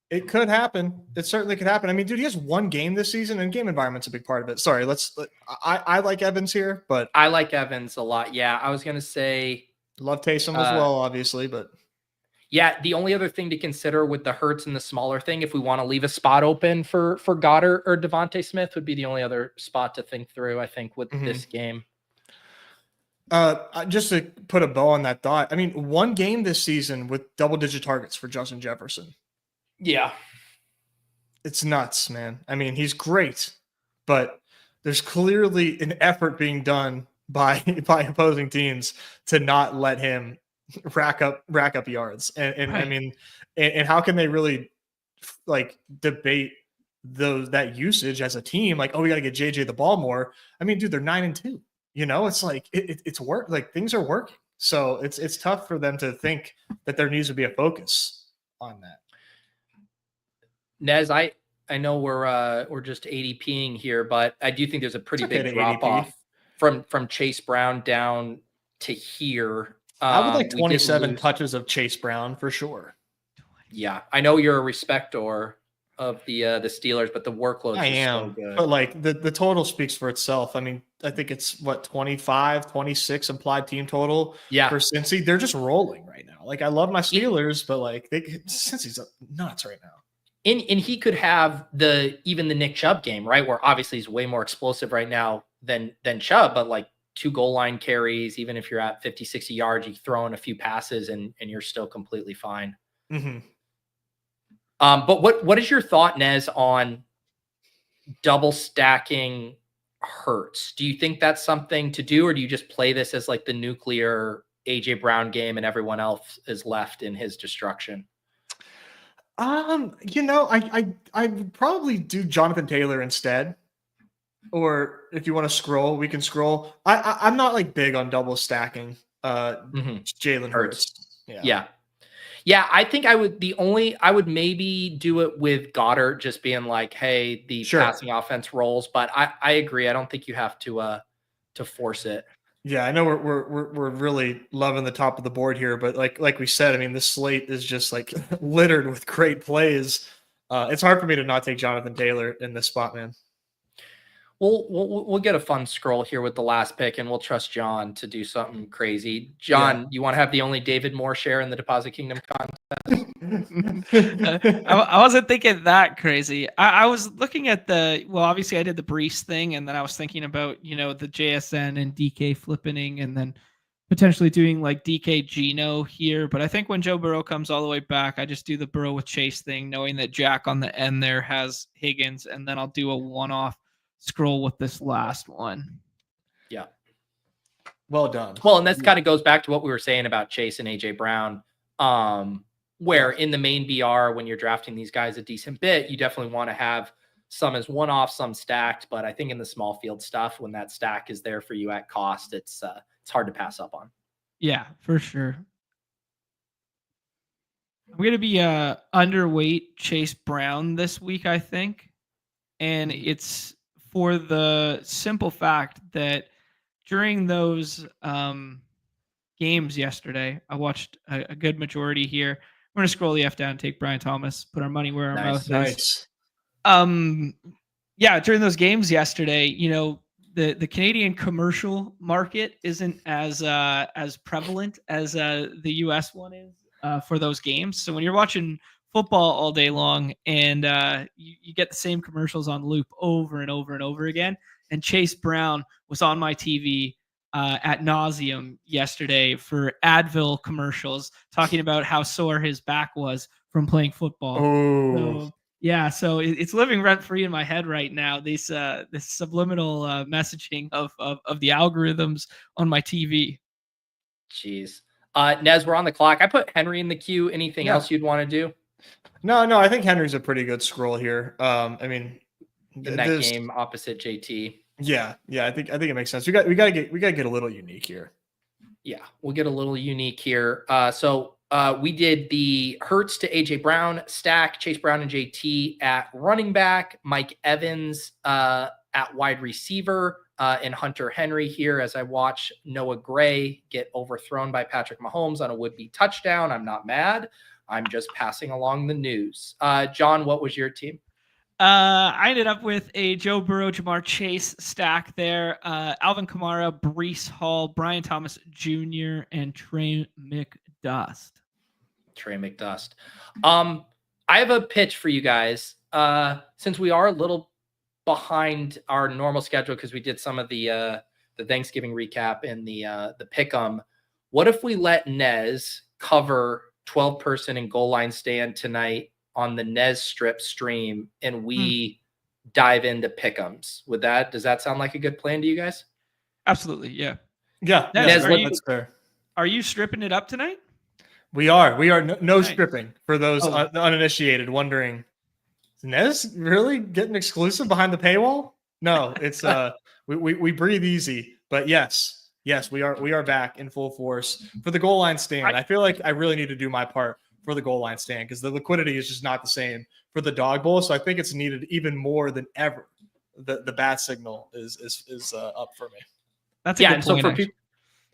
It could happen. It certainly could happen. I mean, dude, he has 1 game this season, and game environment's a big part of it. Sorry, I like Evans here, but I like Evans a lot. Yeah, I was gonna say love Taysom as well, obviously, but yeah, the only other thing to consider with the Hurts and the smaller thing, if we want to leave a spot open for Goddard or Devontae Smith, would be the only other spot to think through, I think, with this game. Just to put a bow on that thought, I mean, 1 game this season with double-digit targets for Justin Jefferson. Yeah. It's nuts, man. I mean, he's great, but there's clearly an effort being done by opposing teams to not let him rack up yards. And right. I mean, and how can they really like debate that usage as a team? Like, oh, we got to get JJ the ball more. I mean, dude, they're 9-2. You know, it's like it's work. Like things are working. So it's tough for them to think that there needs to be a focus on that. Nez, I know we're just ADPing here, but I do think there's a pretty big drop off from Chase Brown down to here. I would like 27 touches of Chase Brown for sure. Yeah, I know you're a respector of the Steelers, but the workload is so good. But like the total speaks for itself. I mean, I think it's what 25, 26 implied team total for Cincy. They're just rolling right now. Like I love my Steelers, but like Cincy's nuts right now. And he could have even the Nick Chubb game, right? Where obviously he's way more explosive right now than Chubb, but like 2 goal line carries, even if you're at 50, 60 yards, you throw in a few passes and you're still completely fine. Mm-hmm. But what is your thought, Nez, on double stacking Hurts? Do you think that's something to do, or do you just play this as like the nuclear AJ Brown game and everyone else is left in his destruction? You know, I would probably do Jonathan Taylor instead. Or if you want to scroll, we can scroll. I'm not like big on double stacking Jalen Hurts. Yeah, I think I would maybe do it with Goddard, just being like, hey, the passing offense rolls. But I agree. I don't think you have to force it. Yeah, I know we're really loving the top of the board here, but like we said, I mean, this slate is just like littered with great plays. It's hard for me to not take Jonathan Taylor in this spot, man. We'll get a fun scroll here with the last pick, and we'll trust John to do something crazy. John, you want to have the only David Moore share in the Deposit Kingdom contest? I wasn't thinking that crazy. I was looking at obviously I did the Brees thing, and then I was thinking about, the JSN and DK flippening, and then potentially doing like DK Geno here. But I think when Joe Burrow comes all the way back, I just do the Burrow with Chase thing, knowing that Jack on the end there has Higgins, and then I'll do a one-off scroll with this last one. Yeah. Well done. Well, and that kind of goes back to what we were saying about Chase and AJ Brown, where in the main BR, when you're drafting these guys a decent bit, you definitely want to have some as one-off, some stacked. But I think in the small field stuff, when that stack is there for you at cost, it's hard to pass up on. Yeah, for sure. I'm going to be underweight Chase Brown this week, I think. And it's for the simple fact that during those games yesterday, I watched a good majority here. We're going to scroll the F down, take Brian Thomas, put our money where our mouth is. Yeah, during those games yesterday, the Canadian commercial market isn't as prevalent as the US one is for those games. So when you're watching football all day long, and you get the same commercials on loop over and over and over again. And Chase Brown was on my TV at nauseum yesterday for Advil commercials, talking about how sore his back was from playing football. Oh, So yeah, so it's living rent free in my head right now. This subliminal messaging of the algorithms on my TV. Jeez. Nez, we're on the clock. I put Henry in the queue. Anything else you'd want to do? No, I think Henry's a pretty good scroll here. I mean, in that game opposite JT. Yeah, I think it makes sense. We gotta get a little unique here. Yeah, we'll get a little unique here. So we did the Hurts to AJ Brown stack, Chase Brown and JT at running back, Mike Evans at wide receiver, and Hunter Henry here as I watch Noah Gray get overthrown by Patrick Mahomes on a would-be touchdown. I'm not mad. I'm just passing along the news. John, what was your team? I ended up with a Joe Burrow, Jamar Chase stack there. Alvin Kamara, Breece Hall, Brian Thomas Jr., and Trey McDust. I have a pitch for you guys. Since we are a little behind our normal schedule because we did some of the Thanksgiving recap and the pick'em, what if we let Nez cover 12-person and goal line stand tonight on the Nez Strip stream, and we dive into pick'ems? Does that sound like a good plan to you guys? Absolutely, yeah. Yeah, Nez, that's fair. Are you stripping it up tonight? We are no nice. Stripping for those uninitiated wondering. Is Nez really getting exclusive behind the paywall? No, it's we breathe easy, but yes, we are back in full force for the goal line stand. I feel like I really need to do my part for the goal line stand because the liquidity is just not the same for the dog bowl. So I think it's needed even more than ever. The bat signal is up for me. That's a good point, so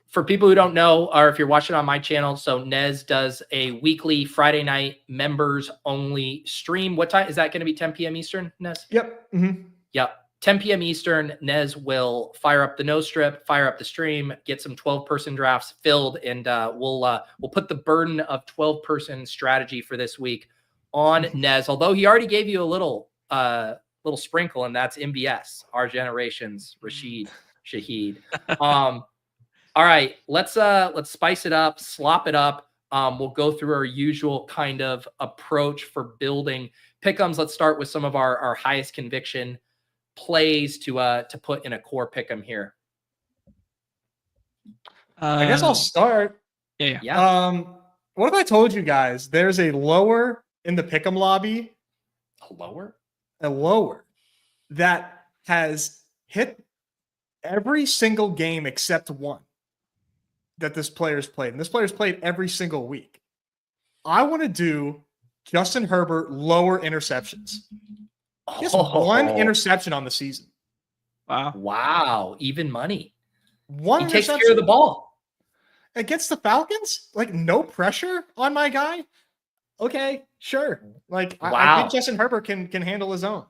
for people who don't know, or if you're watching on my channel, so Nez does a weekly Friday night members only stream. What time is that going to be? 10 p.m. Eastern, Nez? Yep. Mm-hmm. Yep. 10 p.m. Eastern, Nez will fire up the nose strip, fire up the stream, get some 12-person drafts filled, and we'll put the burden of 12-person strategy for this week on Nez. Although he already gave you a little sprinkle, and that's MBS, our generation's Rashid Shaheed. All right, let's spice it up, slop it up. We'll go through our usual kind of approach for building pick'ems. Let's start with some of our highest conviction plays to put in a core pick'em here. I guess I'll start. Yeah. What if I told you guys there's a lower in the pick'em lobby? A lower that has hit every single game except one that this player's played. And this player's played every single week. I want to do Justin Herbert lower interceptions. Just one interception on the season. Wow. Even money. He takes care of the ball. Against the Falcons? Like, no pressure on my guy? Okay, sure. Like, I think Justin Herbert can handle his own.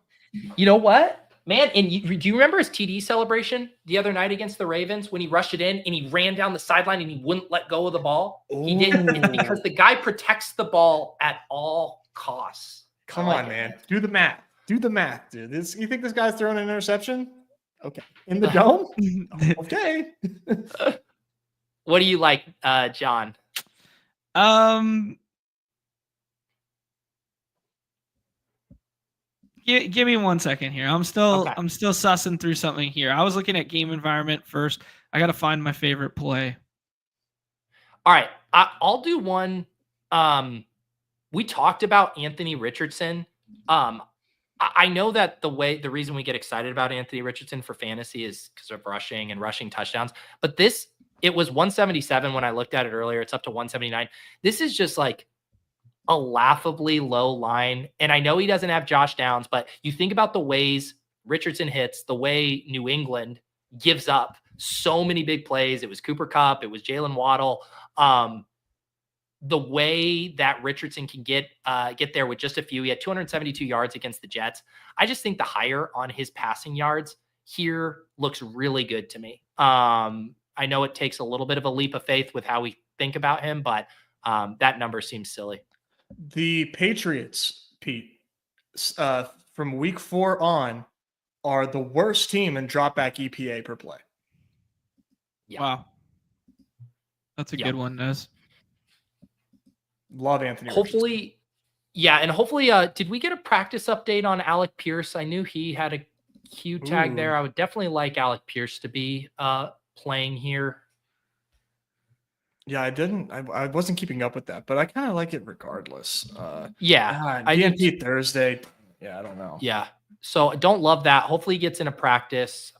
You know what? Man, and do you remember his TD celebration the other night against the Ravens when he rushed it in and he ran down the sideline and he wouldn't let go of the ball? Ooh. He didn't, because the guy protects the ball at all costs. Come on, man. Do the math, dude. You think this guy's throwing an interception? Okay. In the dome? Okay. What do you like, John? Give me 1 second here. I'm still sussing through something here. I was looking at game environment first. I got to find my favorite play. All right, I'll do one. We talked about Anthony Richardson. I know that the reason we get excited about Anthony Richardson for fantasy is because of rushing and rushing touchdowns. But it was 177 when I looked at it earlier. It's up to 179. This is just like a laughably low line. And I know he doesn't have Josh Downs, but you think about the ways Richardson hits, the way New England gives up so many big plays. It was Cooper Kupp. It was Jalen Waddle. The way that Richardson can get there with just a few. He had 272 yards against the Jets. I just think the higher on his passing yards here looks really good to me. I know it takes a little bit of a leap of faith with how we think about him, but that number seems silly. The Patriots, Pete, from week 4 on, are the worst team in dropback EPA per play. Yeah. Wow. That's a good one, Nez. Love Anthony. Hopefully, yeah, and hopefully, did we get a practice update on Alec Pierce? I knew he had a Q tag there. I would definitely like Alec Pierce to be playing here. Yeah, I wasn't keeping up with that, but I kind of like it regardless. Yeah, DNP Thursday. Yeah, I don't know. Yeah, so I don't love that. Hopefully, he gets into practice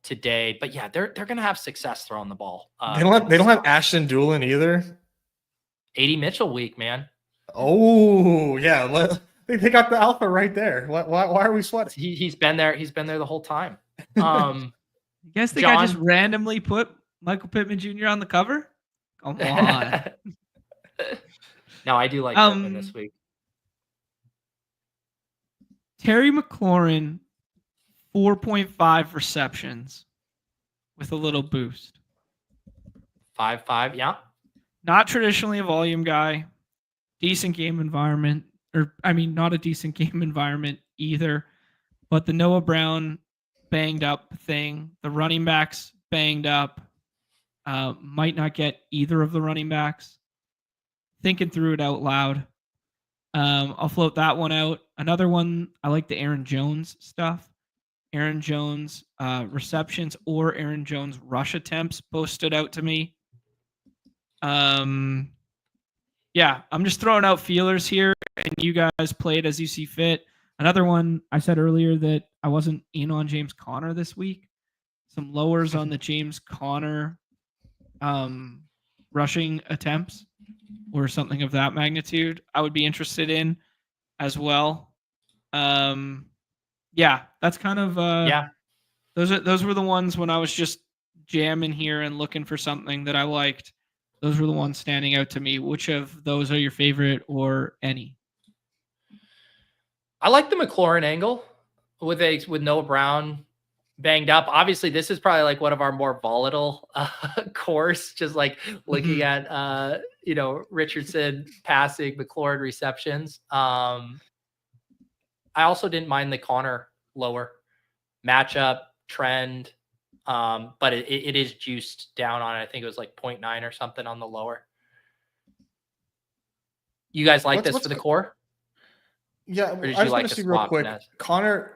today. But yeah, they're gonna have success throwing the ball. They don't have Ashton Doolin either. 80 Mitchell week, man. Oh yeah, they got the alpha right there. Why are we sweating? He's been there. He's been there the whole time. You guys think I just randomly put Michael Pittman Jr. on the cover? Come on. No, I do like Pittman this week. Terry McLaurin, 4.5 receptions with a little boost. 5.5, yeah. Not traditionally a volume guy. Decent game environment. Not a decent game environment either. But the Noah Brown banged up thing, the running backs banged up. Might not get either of the running backs. Thinking through it out loud. I'll float that one out. Another one, I like the Aaron Jones stuff. Aaron Jones receptions or Aaron Jones rush attempts both stood out to me. Yeah, I'm just throwing out feelers here, and you guys play it as you see fit. Another one, I said earlier that I wasn't in on James Conner this week. Some lowers on the James Conner rushing attempts or something of that magnitude I would be interested in as well. Yeah, that's kind of those were the ones when I was just jamming here and looking for something that I liked. Those were the ones standing out to me. Which of those are your favorite or any? I like the McLaurin angle with Noah Brown banged up. Obviously, this is probably like one of our more volatile cores, just like looking at Richardson passing, McLaurin receptions. I also didn't mind the Conner lower matchup trend, but it is juiced down on it. I think it was like 0.9 or something on the lower. You guys like this for the core? Yeah, or did I you just like want to see a real swap, quick. Nez? Conner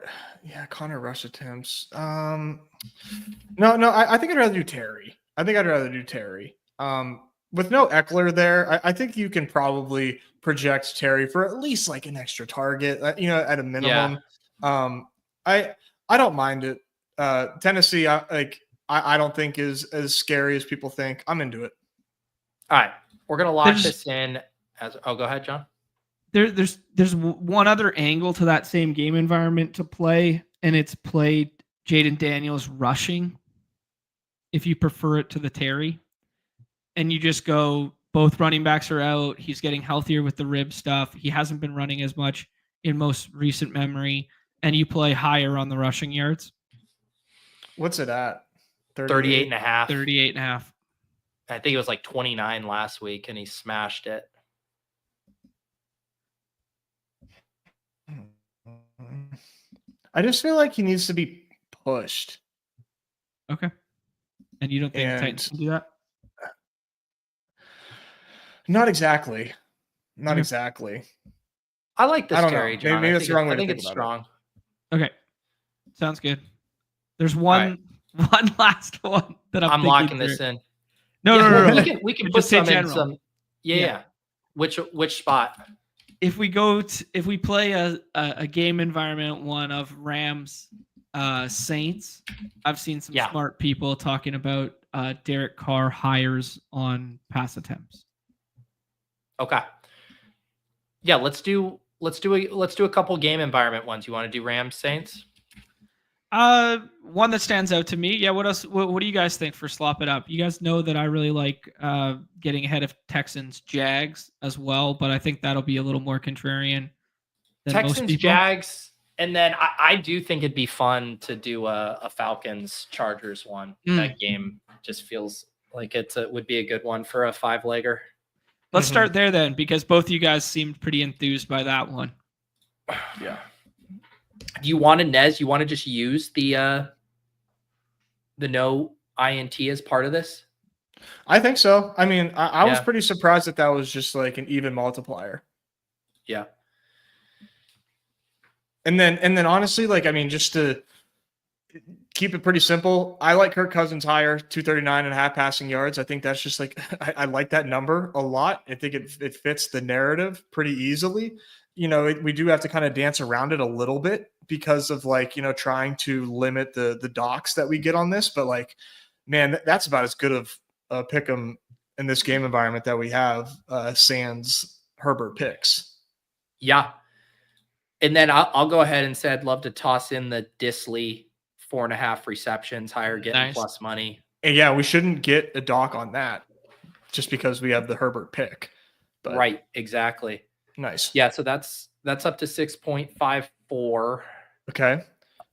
rush attempts. No, I think I'd rather do Terry. With no Eckler there, I think you can probably project Terry for at least like an extra target, at a minimum. Yeah. I don't mind it. Tennessee, I don't think is as scary as people think. I'm into it. All right, we're gonna lock this in. Go ahead, John. There's one other angle to that same game environment to play, and it's play Jaden Daniels rushing. If you prefer it to the Terry, and you just go both running backs are out. He's getting healthier with the rib stuff. He hasn't been running as much in most recent memory, and you play higher on the rushing yards. What's it at? 38.5. 38.5. I think it was like 29 last week, and he smashed it. I just feel like he needs to be pushed. Okay. And you don't think the Titans can do that? Not exactly. Exactly. I like this Terry, John. Maybe that's the wrong way to think it's about strong. Okay. Sounds good. There's one last one that I'm locking this in. No. We can put some in some. Yeah. Which spot? If we play a game environment one of Rams Saints, I've seen some smart people talking about Derek Carr hires on pass attempts. Okay. Yeah, let's do a couple game environment ones. You want to do Rams Saints? One that stands out to me. Yeah. What else? What do you guys think for slop it up? You guys know that I really like getting ahead of Texans Jags as well, but I think that'll be a little more contrarian than Texans most people. Jags, and then I do think it'd be fun to do a Falcons Chargers one. That game just feels like it would be a good one for a 5-legger. Let's start there then, because both of you guys seemed pretty enthused by that one. Yeah. Do you want to Nez? You want to just use the no INT as part of this? I think so. I mean, I was pretty surprised that was just like an even multiplier. Yeah. And then honestly, like, I mean, just to keep it pretty simple, I like Kirk Cousins higher, 239.5 passing yards. I think that's just like, I like that number a lot. I think it fits the narrative pretty easily. You know, we do have to kind of dance around it a little bit because of like, you know, trying to limit the docks that we get on this. But like, man, that's about as good of a pick 'em in this game environment that we have, sans Herbert picks. Yeah. And then I'll go ahead and say I'd love to toss in the Disley 4.5 receptions, higher getting plus money. And yeah, we shouldn't get a dock on that just because we have the Herbert pick. But right, exactly. Nice. Yeah, so that's up to 6.54. Okay.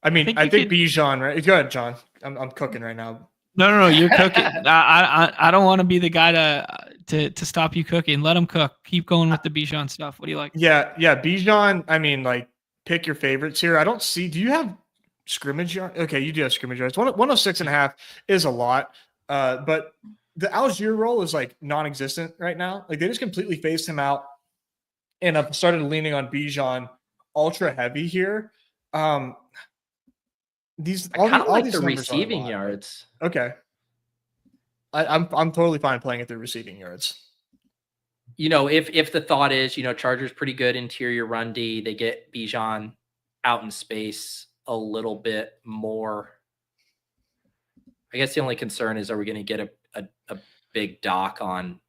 I mean, I think Bijan, right? Go ahead, John. I'm cooking right now. No, you're cooking. I don't want to be the guy to stop you cooking. Let him cook. Keep going with the Bijan stuff. What do you like? Yeah, Bijan. I mean, like, pick your favorites here. I don't see. Do you have scrimmage yards? Okay, you do have scrimmage yards. 106.5 is a lot, but the Algier role is like non-existent right now. Like they just completely phased him out, and I've started leaning on Bijan ultra heavy here. These all the receiving yards. Okay. I'm totally fine playing at the receiving yards. You know, if the thought is, you know, Chargers pretty good interior run D, they get Bijan out in space a little bit more. I guess the only concern is, are we going to get a big dock on?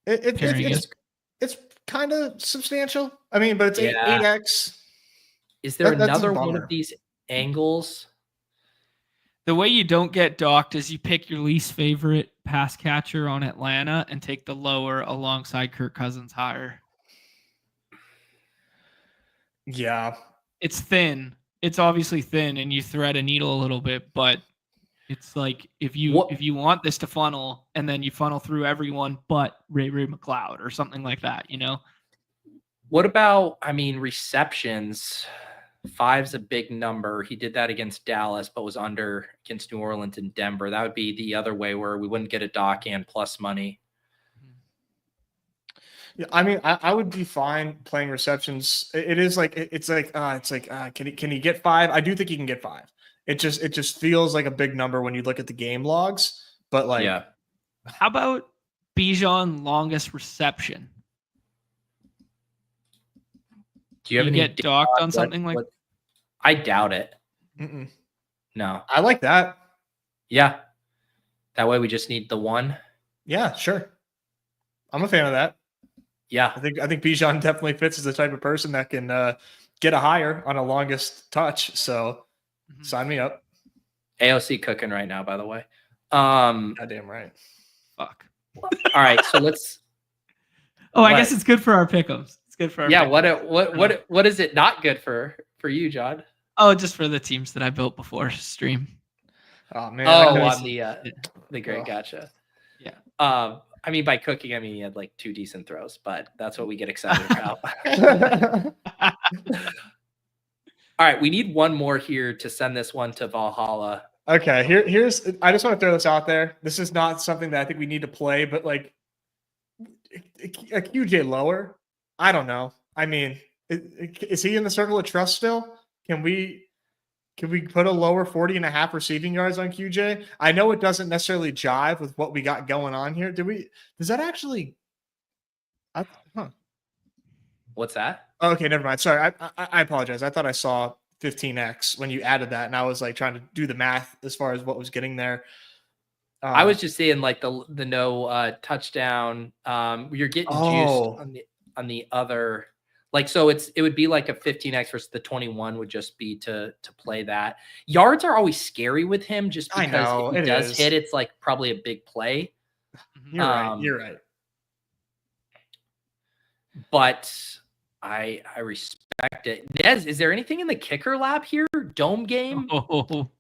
It's kind of substantial. I mean, but it's 8x. Is there another one of these angles? The way you don't get docked is you pick your least favorite pass catcher on Atlanta and take the lower alongside Kirk Cousins higher. Yeah. It's thin. It's obviously thin, and you thread a needle a little bit, but it's like if you want this to funnel, and then you funnel through everyone but Ray McLeod or something like that, you know? What about, I mean, receptions? 5's a big number. He did that against Dallas, but was under against New Orleans and Denver. That would be the other way where we wouldn't get a dock and plus money. Yeah, I mean, I would be fine playing receptions. It's like, can he get 5? I do think he can get 5. It just feels like a big number when you look at the game logs. But like, yeah. How about Bijan longest reception? Do you have any get docked on something like? I doubt it. Mm-mm. No, I like that. Yeah, that way we just need the 1. Yeah, sure. I'm a fan of that. Yeah, I think Bijan definitely fits as the type of person that can get a higher on a longest touch. So sign me up. AOC cooking right now, by the way. Goddamn right. Fuck. All right, so let's. I guess it's good for our pick'ems. It's good for our pick'ems. What is it not good for you, John? Oh, just for the teams that I built before stream. Oh man. On the great gotcha. Yeah. I mean, by cooking, I mean he had like 2 decent throws, but that's what we get excited about. All right, we need one more here to send this one to Valhalla. Okay, here's. I just want to throw this out there. This is not something that I think we need to play, but like a QJ lower. I don't know. I mean, is he in the circle of trust still? Can we put a lower 40.5 receiving yards on QJ? I know it doesn't necessarily jive with what we got going on here. Does that actually? What's that? Okay, never mind. Sorry, I apologize. I thought I saw 15x when you added that, and I was like trying to do the math as far as what was getting there. I was just seeing like the no touchdown. You're getting juiced on the other. Like, so it would be like a 15x versus the 21 would just be to play that. Yards are always scary with him just because if he does hit, it's like probably a big play. You're right. You're right. But I respect it. Nez, is there anything in the kicker lab here? Dome game?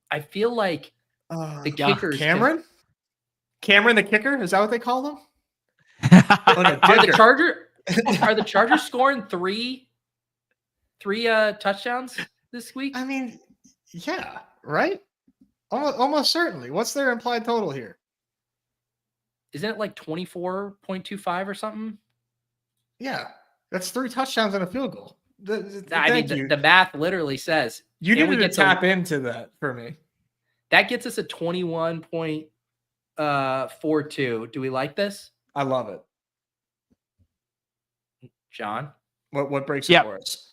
I feel like the kicker Cameron the kicker? Is that what they call them? Are the Chargers scoring three touchdowns this week? I mean, yeah, right? Almost certainly. What's their implied total here? Isn't it like 24.25 or something? Yeah, that's 3 touchdowns and a field goal. The math literally says you needed to tap into that for me. That gets us a 21.42. Do we like this? I love it. John? What breaks it for us?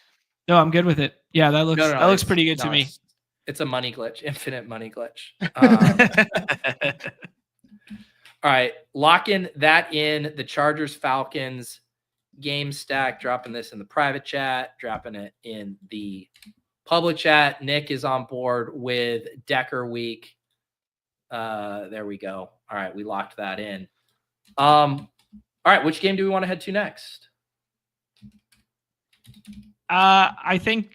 No, I'm good with it. Yeah, that looks pretty good to me. It's a money glitch, infinite money glitch. All right, locking that in. The Chargers Falcons game stack, dropping this in the private chat, dropping it in the public chat. Nick is on board with Decker Week. There we go. All right, we locked that in. All right, which game do we want to head to next? I think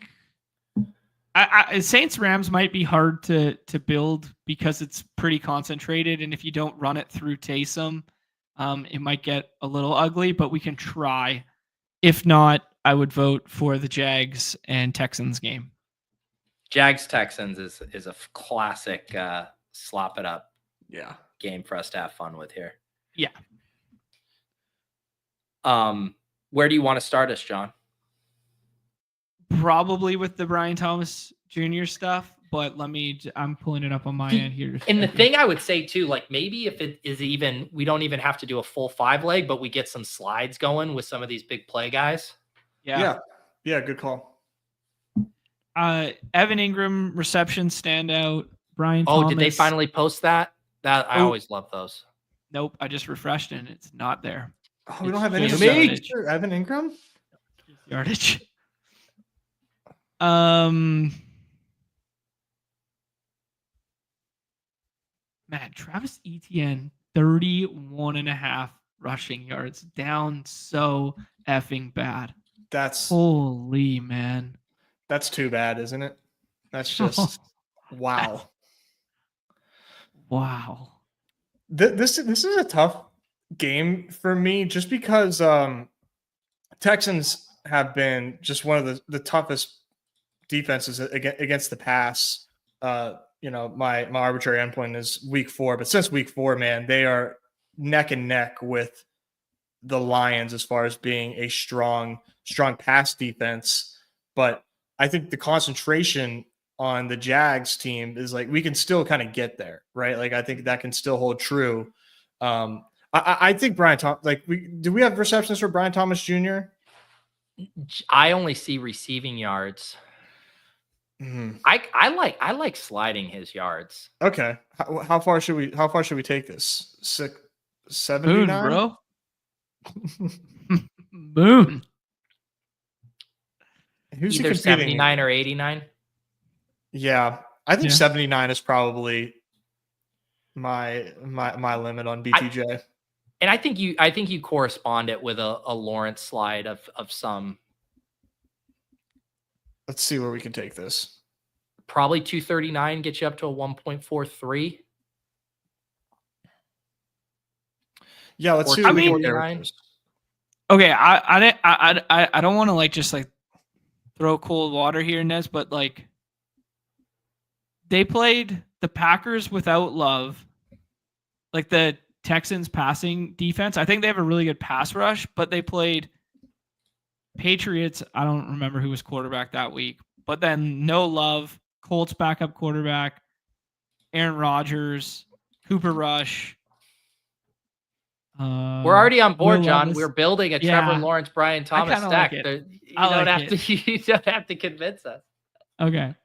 Saints Rams might be hard to build because it's pretty concentrated, and if you don't run it through Taysom, it might get a little ugly. But we can try. If not, I would vote for the Jags and Texans game. Jags Texans is a classic slop it up game for us to have fun with here. Yeah. Where do you want to start us, John? Probably with the Brian Thomas Jr. stuff, but I'm pulling it up on my end here. And the thing I would say too, like maybe if it is we don't even have to do a full 5 leg, but we get some slides going with some of these big play guys. Yeah. Good call. Evan Ingram reception standout. Brian Thomas. Did they finally post that? I always love those. Nope. I just refreshed and it's not there. We don't have any Evan Ingram yardage. Man, Travis Etienne, 31.5 rushing yards, down so effing bad. That's holy man. That's too bad, isn't it? That's just wow. Wow. This is a tough game for me just because Texans have been just one of the toughest defenses against the pass. My arbitrary endpoint is week 4, but since week 4, man, they are neck and neck with the Lions as far as being a strong pass defense. But I think the concentration on the Jags team is like, we can still kind of get there, right? Like, I think that can still hold true. I think Brian Thomas, do we have receptions for Brian Thomas Jr.? I only see receiving yards. Mm-hmm. I like sliding his yards. Okay. How far should we take this? 79, bro. Boom. Who's either 79 or 89? Yeah, I think 79 is probably my limit on BTJ. I think you correspond it with a Lawrence slide of some. Let's see where we can take this. Probably 239 gets you up to a 1.43. Yeah, let's see. Okay, I don't want to just throw cold water here, Nez, but they played the Packers without Love, the Texans passing defense. I think they have a really good pass rush, but they played Patriots. I don't remember who was quarterback that week, but then no Love, Colts backup quarterback, Aaron Rodgers, Cooper Rush. We're already on board, John. We're building a Trevor Lawrence, Brian Thomas stack. You don't have to convince us. Okay.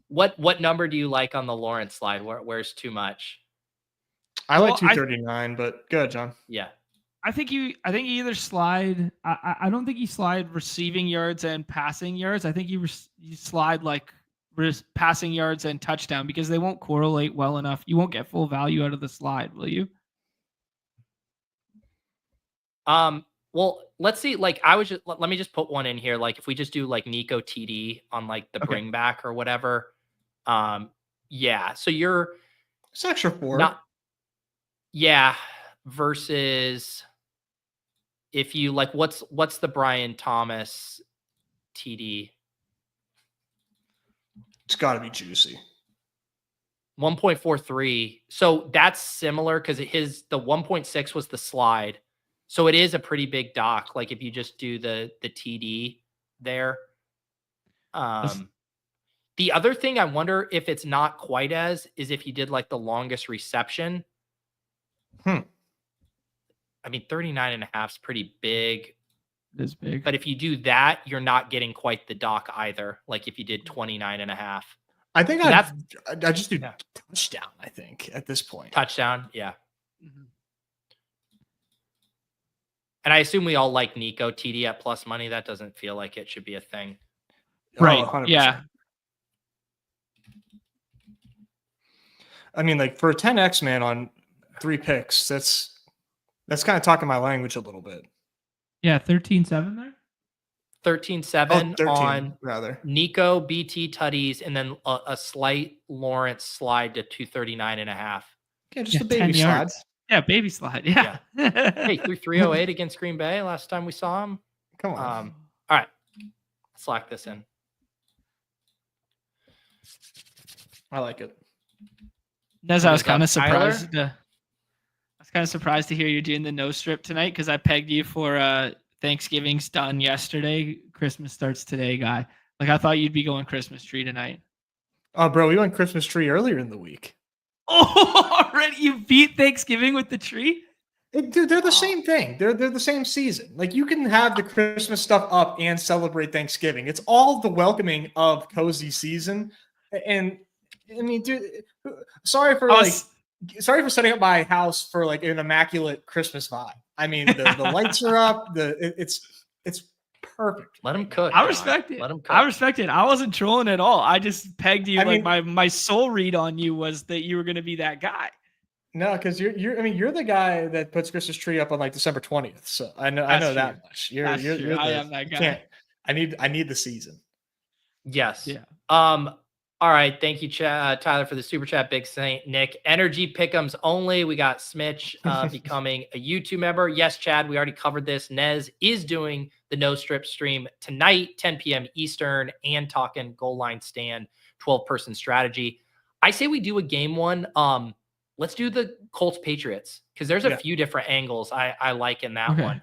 What number do you like on the Lawrence slide? Where's too much? I like 239, but go ahead, John. Yeah. I think you either slide. I don't think you slide receiving yards and passing yards. I think you slide passing yards and touchdown because they won't correlate well enough. You won't get full value out of the slide, will you? Well, let's see. Let me just put one in here. If we just do Nico TD on the bring back or whatever. Yeah. So it's extra 4. Yeah, versus if you like, what's the Brian Thomas TD? It's got to be juicy. 1.43. So that's similar because the 1.6 was the slide. So it is a pretty big dock. Like if you just do the TD there. The other thing I wonder if it's not quite as is if you did like the longest reception. I mean, 39 and a half is pretty big. It is big. But if you do that, you're not getting quite the dock either. Like if you did 29 and a half. I think So I just do touchdown, I think, at this point. Touchdown, yeah. Mm-hmm. And I assume we all like Nico TD at plus money. That doesn't feel like it should be a thing. Right. 100%. Yeah. I mean, like for a 10x man on 3 picks, that's kind of talking my language a little bit. Yeah, 13-7 there. 13-7 on rather Nico, BT Tutties, and then a slight Lawrence slide to 239 and a half. Yeah, just a baby slide. Yeah, baby slide. Yeah. Hey, threw 308 against Green Bay last time we saw him. Come on. All right. Let's lock this in. I like it. Nez, I was kind of surprised. I was kind of surprised to hear you're doing the no strip tonight because I pegged you for Thanksgiving's done yesterday. Christmas starts today, guy. Like I thought you'd be going Christmas tree tonight. Oh, bro, we went Christmas tree earlier in the week. Oh, already you beat Thanksgiving with the tree? Dude, they're the same thing. They're the same season. Like you can have the Christmas stuff up and celebrate Thanksgiving. It's all the welcoming of cozy season. And I mean, dude, sorry for setting up my house for like an immaculate Christmas vibe. I mean, the lights are up. It's perfect. Let him cook. I respect it. Let him cook. I respect it. I wasn't trolling at all. I just pegged you. My soul read on you was that you were going to be that guy. No, because you're the guy that puts Christmas tree up on like December 20th. So I know that much. You're I am that guy. I need the season. Yes. Yeah. All right. Thank you, Tyler, for the super chat. Big Saint Nick. Energy pick'ems only. We got Smitch becoming a YouTube member. Yes, Chad, we already covered this. Nez is doing the no strip stream tonight, 10 p.m. Eastern, and talking goal line stand, 12-person strategy. I say we do a game one. Let's do the Colts Patriots because there's a few different angles I like in that one.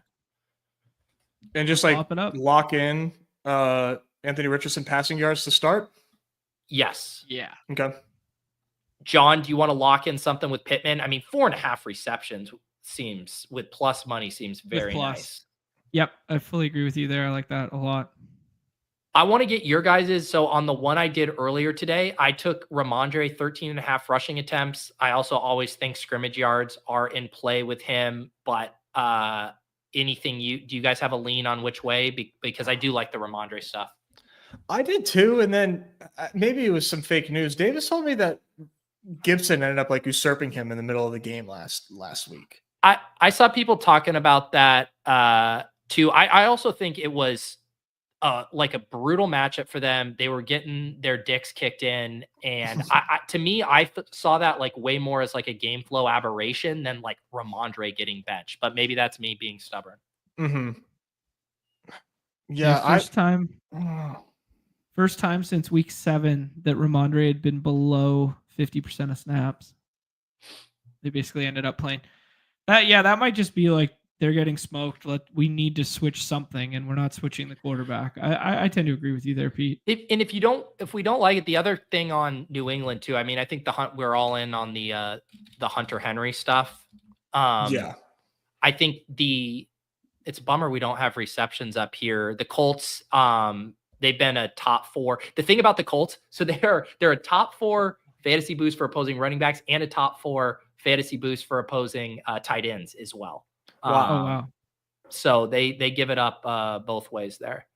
And just like lock in Anthony Richardson passing yards to start. Yes. Yeah. Okay. John, do you want to lock in something with Pittman? I mean, 4.5 receptions seems with plus money seems very nice. Yep. I fully agree with you there. I like that a lot. I want to get your guys's. So on the one I did earlier today, I took Ramondre 13.5 rushing attempts. I also always think scrimmage yards are in play with him, but anything do you guys have a lean on which way? Because I do like the Ramondre stuff. I did too, and then maybe it was some fake news. Davis told me that Gibson ended up like usurping him in the middle of the game last week. I saw people talking about that too. I also think it was like a brutal matchup for them. They were getting their dicks kicked in, and to me, I saw that like way more as like a game flow aberration than like Ramondre getting benched. But maybe that's me being stubborn. Mm-hmm. Yeah, First time since week 7 that Ramondre had been below 50% of snaps. They basically ended up playing that. Yeah, that might just be like they're getting smoked. We need to switch something, and we're not switching the quarterback. I tend to agree with you there, Pete. If we don't like it, the other thing on New England too. I mean, I think we're all in on the Hunter Henry stuff. Yeah, I think it's a bummer we don't have receptions up here. The Colts, they've been a top 4. The thing about the Colts, so they're a top 4 fantasy boost for opposing running backs and a top 4 fantasy boost for opposing tight ends as well. Wow. So they give it up both ways there.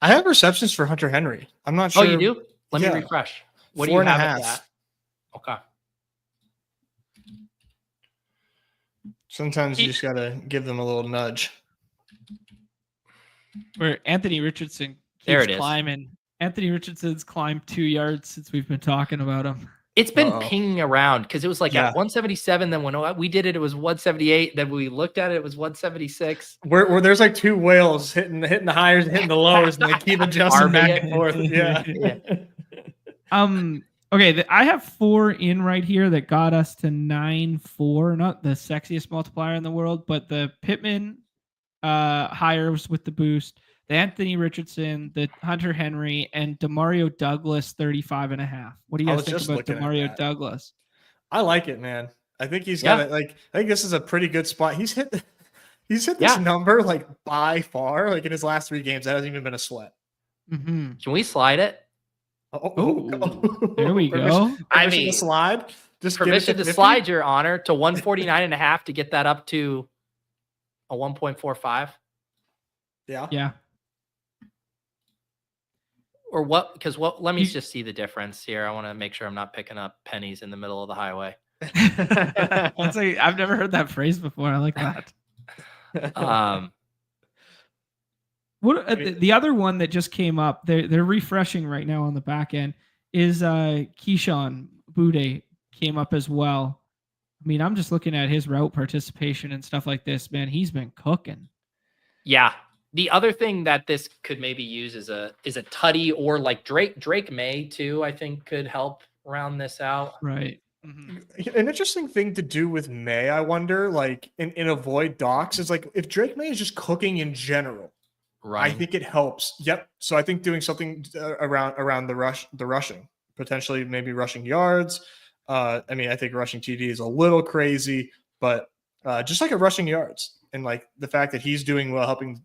I have receptions for Hunter Henry. I'm not sure. Oh, you do? Let me refresh. What do you have at? Okay. Sometimes you just got to give them a little nudge. Where Anthony Richardson keeps climbing. Anthony Richardson's climbed 2 yards since we've been talking about him. It's been pinging around because it was like at 177. Then when we did it, it was 178. Then we looked at it, it was 176. Where there's like two whales hitting the highs, hitting the lows, and they keep adjusting back and forth. Yeah. Okay, I have 4 in right here that got us to 9-4. Not the sexiest multiplier in the world, but the Pittman hires with the boost, the Anthony Richardson, the Hunter Henry, and Demario Douglas 35.5. What do you guys think about Demario Douglas? I like it, man. I think he's got I think this is a pretty good spot. He's hit this number like by far, like in his last 3 games. That hasn't even been a sweat. Can we slide it? There we go. Permission to slide. Just permission to slide, Your Honor, to 149.5 to get that up to a 1.45. Yeah. Or what? Because let me just see the difference here. I want to make sure I'm not picking up pennies in the middle of the highway. I've never heard that phrase before. I like that. What the other one that just came up? They're refreshing right now on the back end is Keyshawn Boutte came up as well. I mean, I'm just looking at his route participation and stuff like this, man. He's been cooking. Yeah. The other thing that this could maybe use is a tutty, or like Drake May too, I think could help round this out. Right. An interesting thing to do with May, I wonder, like in avoid docs, is like if Drake May is just cooking in general. Running. I think it helps. Yep. So I think doing something around the rushing, potentially maybe rushing yards. I mean, I think rushing TD is a little crazy, but just like a rushing yards, and like the fact that he's doing well, helping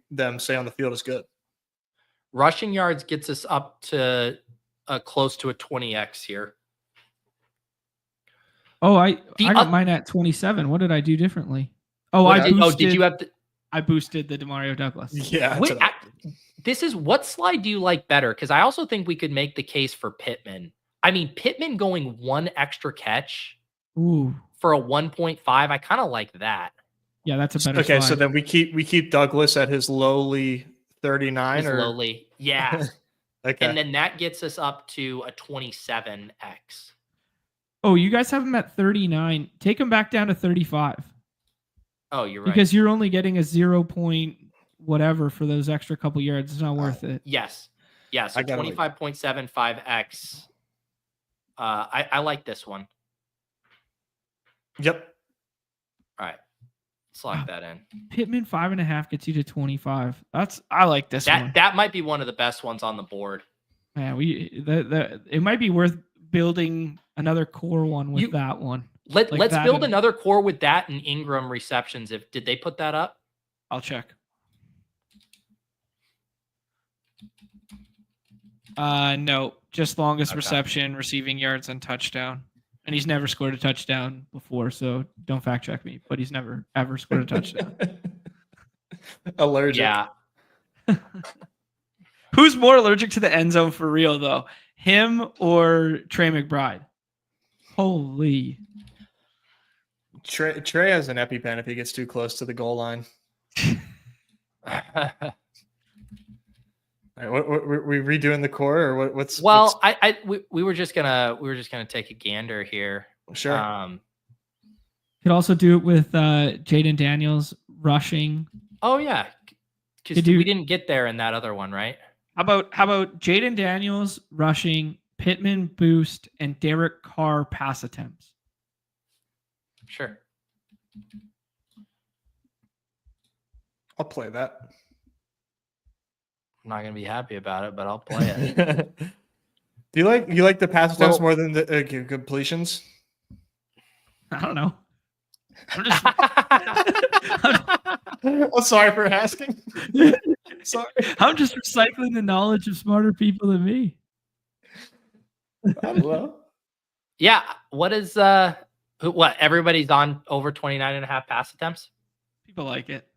them stay on the field is good. Rushing yards gets us up to close to a 20x here. Oh, I got mine at 27. What did I do differently? Did you have? I boosted the Demario Douglas. Yeah. This is what slide do you like better? Because I also think we could make the case for Pittman. I mean, Pittman going 1 extra catch for a 1.5. I kind of like that. Yeah, that's a better. Okay, slide. so then we keep Douglas at his lowly 39 lowly, yeah. Okay, and then that gets us up to a 27x. Oh, you guys have him at 39. Take him back down to 35. Oh, you're right. Because you're only getting a 0. whatever for those extra couple yards. It's not worth it. Yes. Yeah. So 25.75x. I like this one. Yep. All right. Let's lock that in. Pittman 5.5 gets you to 25. I like this one. That might be one of the best ones on the board. Man, it might be worth building another core one with that one. Let's build another core with that and Ingram receptions. Did they put that up? I'll check. No, just longest reception, receiving yards, and touchdown. And he's never scored a touchdown before, so don't fact check me. But he's never ever scored a touchdown. Allergic. Yeah. Who's more allergic to the end zone for real though? Him or Trey McBride? Holy. Trey has an EpiPen if he gets too close to the goal line. Were we redoing the core or what's? Well, we were just gonna take a gander here. Sure. Could also do it with Jaden Daniels rushing. Oh yeah, because we didn't get there in that other one, right? How about Jaden Daniels rushing, Pittman boost, and Derek Carr pass attempts? Sure. I'll play that. I'm not gonna be happy about it, but I'll play it. Do you like the pass attempts more than the completions? I don't know. I'm sorry for asking. Sorry. I'm just recycling the knowledge of smarter people than me. I don't know. Yeah. What is what everybody's on over 29.5 pass attempts? People like it.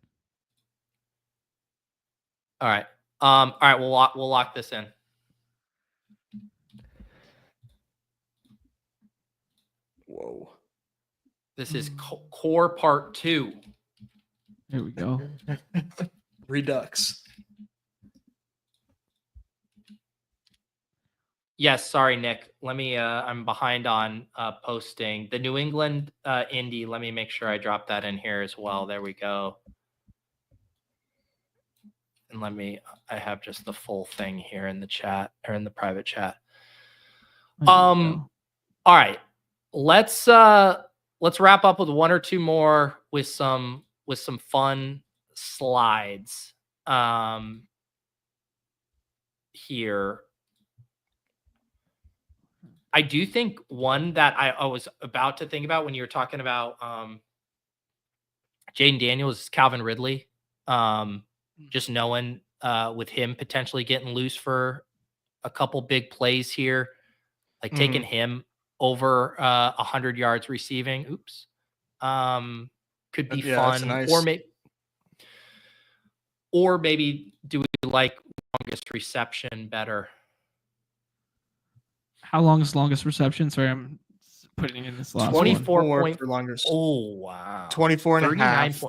All right. All right, we'll lock this in. Whoa. This is core part 2. There we go. Redux. Yes, sorry, Nick. Let me. I'm behind on posting the New England Indy. Let me make sure I drop that in here as well. There we go. And I have just the full thing here in the chat or in the private chat. All right. Let's wrap up with one or two more with some fun slides. Here. I do think one that I was about to think about when you were talking about Jaden Daniels is Calvin Ridley. Just knowing with him potentially getting loose for a couple big plays here, like taking him over 100 yards receiving. Oops. Could be fun. Nice. Or maybe do we like longest reception better? How long is longest reception? Sorry, I'm putting in this last 24 one. point for longest. Oh, wow. 24 and a half.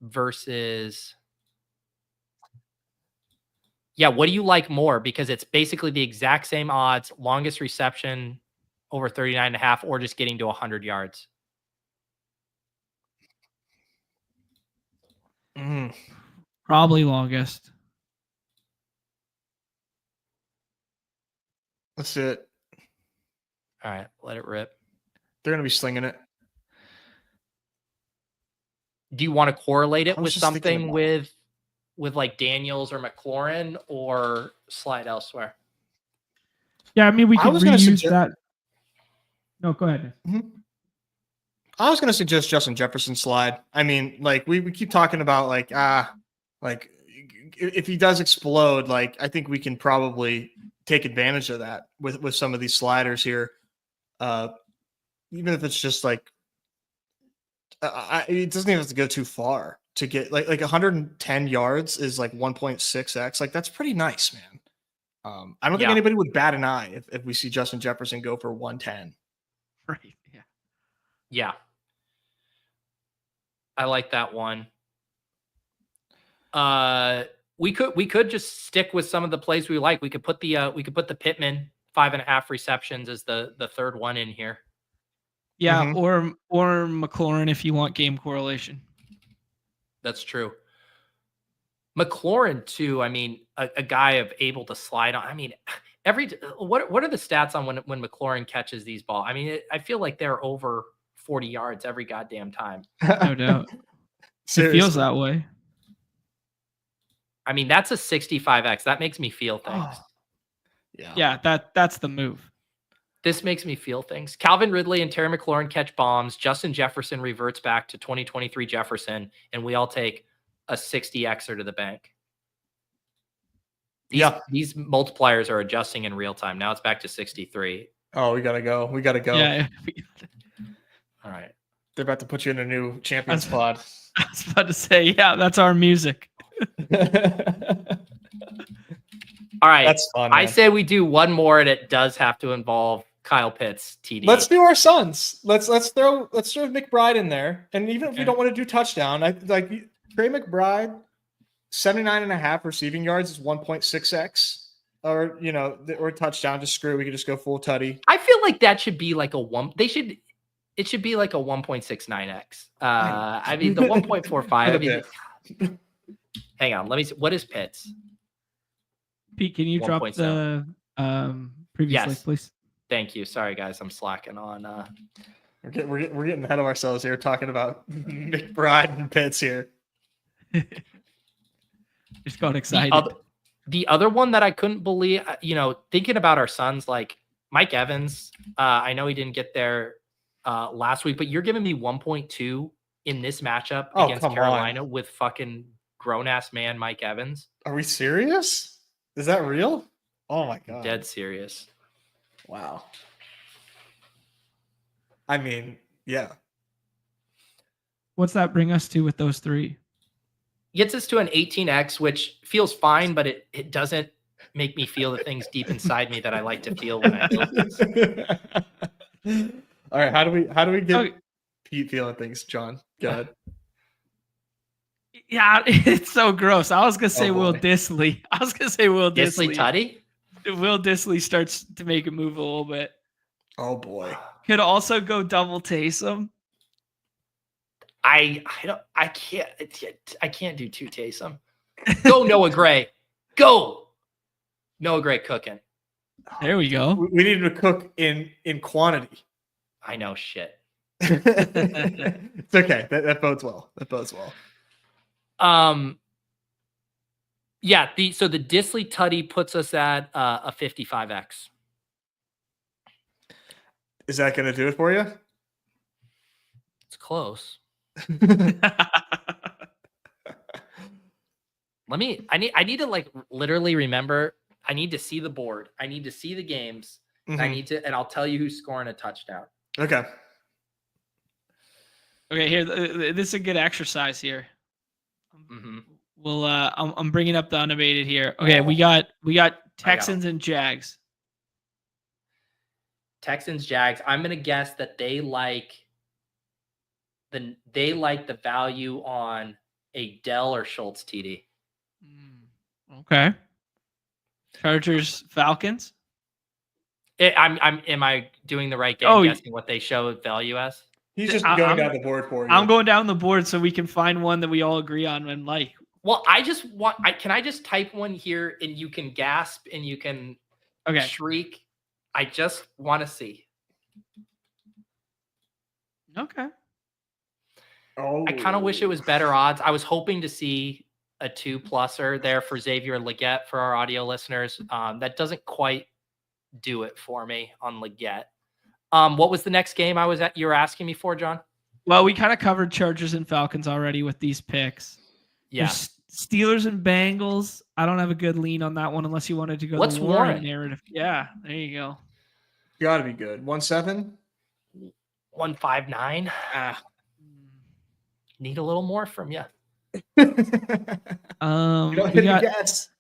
Versus. Yeah, what do you like more? Because it's basically the exact same odds, longest reception over 39 and a half, or just getting to 100 yards. Probably longest. That's it. All right, let it rip. They're going to be slinging it. Do you want to correlate it with something with like Daniels or McLaurin, or slide elsewhere? Yeah, I mean, we could reuse that. No, go ahead. I was going to suggest Justin Jefferson slide. I mean, like we keep talking about like if he does explode, like I think we can probably take advantage of that with some of these sliders here. Even if it's just like it doesn't even have to go too far to get like 110 yards is like 1.6x. Like that's pretty nice, man. I don't think anybody would bat an eye if we see Justin Jefferson go for 110. Right. Yeah. Yeah. I like that one. We could just stick with some of the plays we like. We could put the Pittman 5.5 receptions as the third one in here. Yeah, or McLaurin if you want game correlation. That's true. McLaurin too. I mean, a guy of able to slide on. I mean, what are the stats on when McLaurin catches these balls? I mean, I feel like they're over 40 yards every goddamn time. No doubt. It feels that way. I mean, that's a 65x. That makes me feel things. Oh. Yeah, that's the move. This makes me feel things. Calvin Ridley and Terry McLaurin catch bombs. Justin Jefferson reverts back to 2023 Jefferson, and we all take a 60xer to the bank. These multipliers are adjusting in real time. Now it's back to 63. Oh, we gotta go. Yeah. All right. They're about to put you in a new champion squad. I was about to say, yeah, that's our music. All right. That's fun. I say we do one more, and it does have to involve Kyle Pitts TD. Let's do our sons. Let's throw McBride in there. And even if we don't want to do touchdown, I like Trey McBride, 79.5 receiving yards is 1.6x. Or or touchdown, just screw it. We could just go full tutty. I feel like that should be like it should be like a 1.69x. I mean the 1.45. I mean, hang on, let me see. What is Pitts? Pete, can you drop the previous link, please? Thank you. Sorry, guys, I'm slacking on. We're getting ahead of ourselves here, talking about McBride and Pitts here. Just got excited. The other one that I couldn't believe, thinking about our sons, like Mike Evans. I know he didn't get there last week, but you're giving me 1.2 in this matchup against Carolina with fucking grown ass man Mike Evans. Are we serious? Is that real? Oh my god. Dead serious. Wow. I mean, yeah. What's that bring us to with those three? Gets us to an 18x, which feels fine, but it doesn't make me feel the things deep inside me that I like to feel when I build this. All right, how do we get Pete feeling things, John? Go ahead. Yeah, it's so gross. I was gonna say Will Disley. Disley Tutty? Will Disley starts to make a move a little bit. Oh boy. Could also go double Taysom. I can't do 2 Taysom. Go Noah Gray. Go. Noah Gray cooking. There we go. We need to cook in quantity. I know shit. It's okay. That bodes well. That bodes well. Yeah, so the Disley Tutty puts us at a 55x. Is that going to do it for you? It's close. I need to like literally remember. I need to see the board. I need to see the games. Mm-hmm. And I'll tell you who's scoring a touchdown. Okay. Okay, here. This is a good exercise here. Mm-hmm. Well, I'm bringing up the unabated here. Okay, we got Texans and Jags. Texans, Jags. I'm gonna guess that they like the value on a Dell or Schultz TD. Okay. Chargers, Falcons. Am I doing the right game? Guessing what they show value as? He's just going down the board for you. I'm going down the board so we can find one that we all agree on and like. Well, can I just type one here and you can gasp and you can shriek? I just want to see. Okay. Oh. I kind of wish it was better odds. I was hoping to see a 2+er there for Xavier Legette for our audio listeners. That doesn't quite do it for me on Legette. What was the next game you were asking me for, John? Well, we kind of covered Chargers and Falcons already with these picks. Yeah. There's Steelers and Bengals. I don't have a good lean on that one unless you wanted to go the Warren narrative. Yeah, there you go. Got to be good. 1-7? 159. Need a little more from you. We got guess.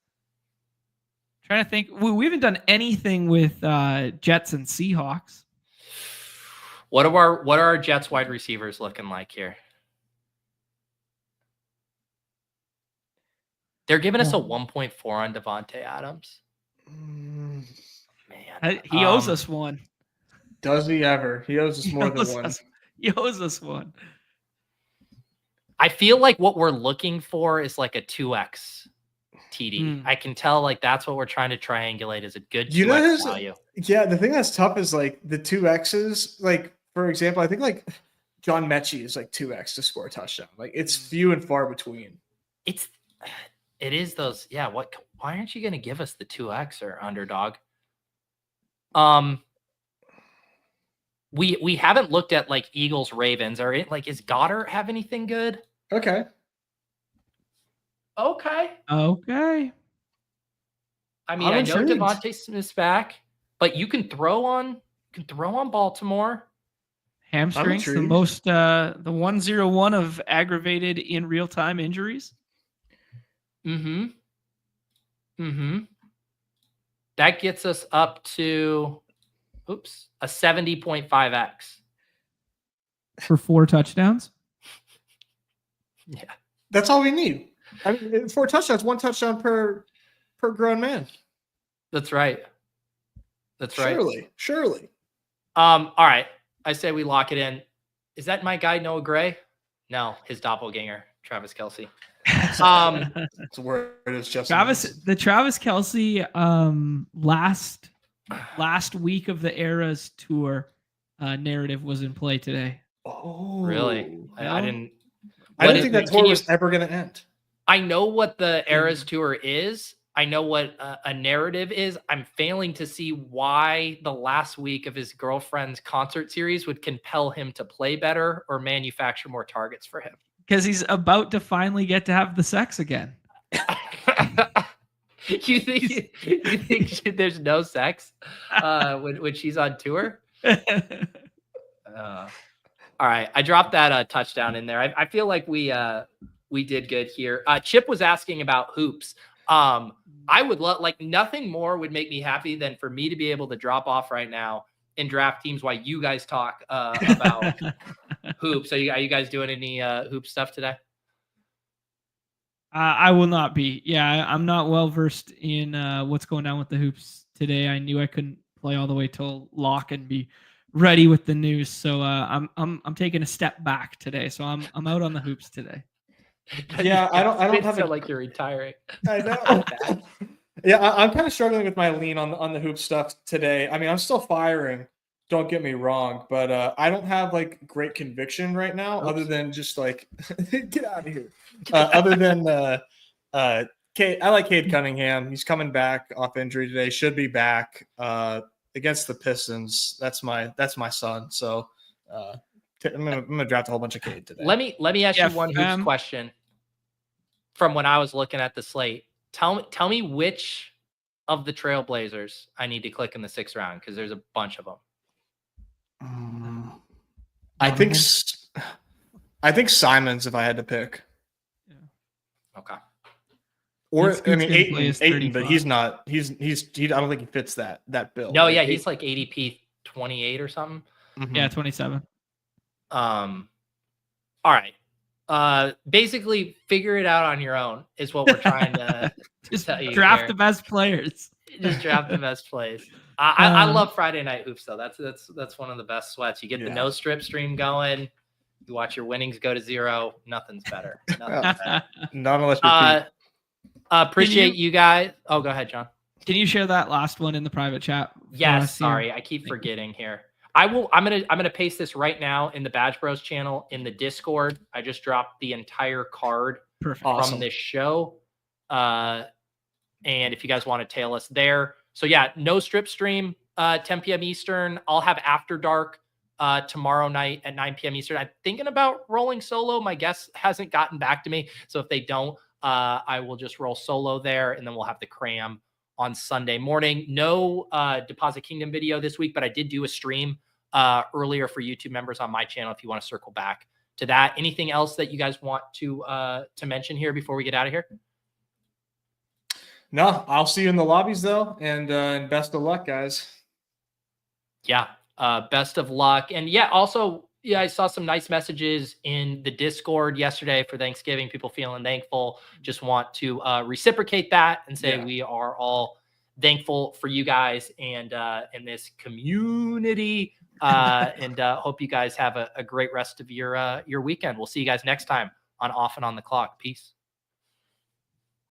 Trying to think. We haven't done anything with Jets and Seahawks. What are our Jets wide receivers looking like here? They're giving us a 1.4 on Devontae Adams. Man, he owes us one. Does he ever? He owes us more than one. He owes us one. I feel like what we're looking for is like a 2x TD. I can tell like that's what we're trying to triangulate is a good 2x value. Yeah, the thing that's tough is like the 2x's. Like for example, I think like John Mechie is like 2x to score a touchdown. Like it's few and far between. It is those. Yeah. Why aren't you going to give us the 2x or Underdog? We haven't looked at like Eagles Ravens or is Goddard have anything good? Okay. I mean, I know Devontae Smith's back, but you can throw on Baltimore. Hamstrings, the most the 101 of aggravated in real time injuries. That gets us up to a 70.5x for 4 touchdowns. Yeah, that's all we need. I mean, 4 touchdowns, 1 touchdown per grown man. That's right. Surely. All right. I say we lock it in. Is that my guy Noah Gray? No, his doppelganger, Travis Kelce. It's where it is just Travis Kelce last week of the Eras tour narrative was in play today. Oh, really? I didn't think that tour was ever going to end. I know what the Eras tour is. I know what a narrative is. I'm failing to see why the last week of his girlfriend's concert series would compel him to play better or manufacture more targets for him. Because he's about to finally get to have the sex again. You think there's no sex when she's on tour? All right, I dropped that touchdown in there. I feel like we did good here. Chip was asking about hoops. I would love nothing more would make me happy than for me to be able to drop off right now and draft teams while you guys talk about hoops. Are you guys doing any hoop stuff today? I will not be. Yeah, I'm not well versed in what's going on with the hoops today. I knew I couldn't play all the way till lock and be ready with the news. So I'm taking a step back today. So I'm out on the hoops today. Yeah, I don't have sound like you're retiring. I know. Yeah, I'm kind of struggling with my lean on the hoop stuff today. I mean, I'm still firing. Don't get me wrong, but I don't have like great conviction right now, other than just like get out of here. Other than I like Cade Cunningham. He's coming back off injury today. Should be back against the Pistons. That's my son. So I'm gonna draft a whole bunch of Cade today. Let me ask you one hoops question. From when I was looking at the slate, tell me which of the Trailblazers I need to click in the 6th round, because there's a bunch of them. I think Simons, if I had to pick. Yeah. Okay. Or I mean Ayton, but he's not. I don't think he fits that bill. No, yeah, he's like ADP 28 or something. Mm-hmm. Yeah, 27. All right. Basically, figure it out on your own is what we're trying to just tell you. Draft the best players. Just draft the best plays. I love Friday night hoops though. That's one of the best sweats. You get the no strip stream going. You watch your winnings go to 0. Nothing's better. Not unless you're appreciate you guys. Oh, go ahead, John. Can you share that last one in the private chat? Yes. Sorry, I keep forgetting here. I'm gonna paste this right now in the BadgeBros channel in the Discord. I just dropped the entire card from this show. And if you guys want to tail us there. So yeah, no strip stream, 10 p.m. Eastern. I'll have After Dark tomorrow night at 9 p.m. Eastern. I'm thinking about rolling solo. My guest hasn't gotten back to me. So if they don't, I will just roll solo there, and then we'll have the cram on Sunday morning. No Deposit Kingdom video this week, but I did do a stream earlier for YouTube members on my channel if you want to circle back to that. Anything else that you guys want to mention here before we get out of here? No, I'll see you in the lobbies though, and best of luck, guys. Yeah, best of luck. And yeah, also, I saw some nice messages in the Discord yesterday for Thanksgiving, people feeling thankful. Just want to reciprocate that and say we are all thankful for you guys and in this community. And hope you guys have a great rest of your weekend. We'll see you guys next time on Off and On the Clock. Peace.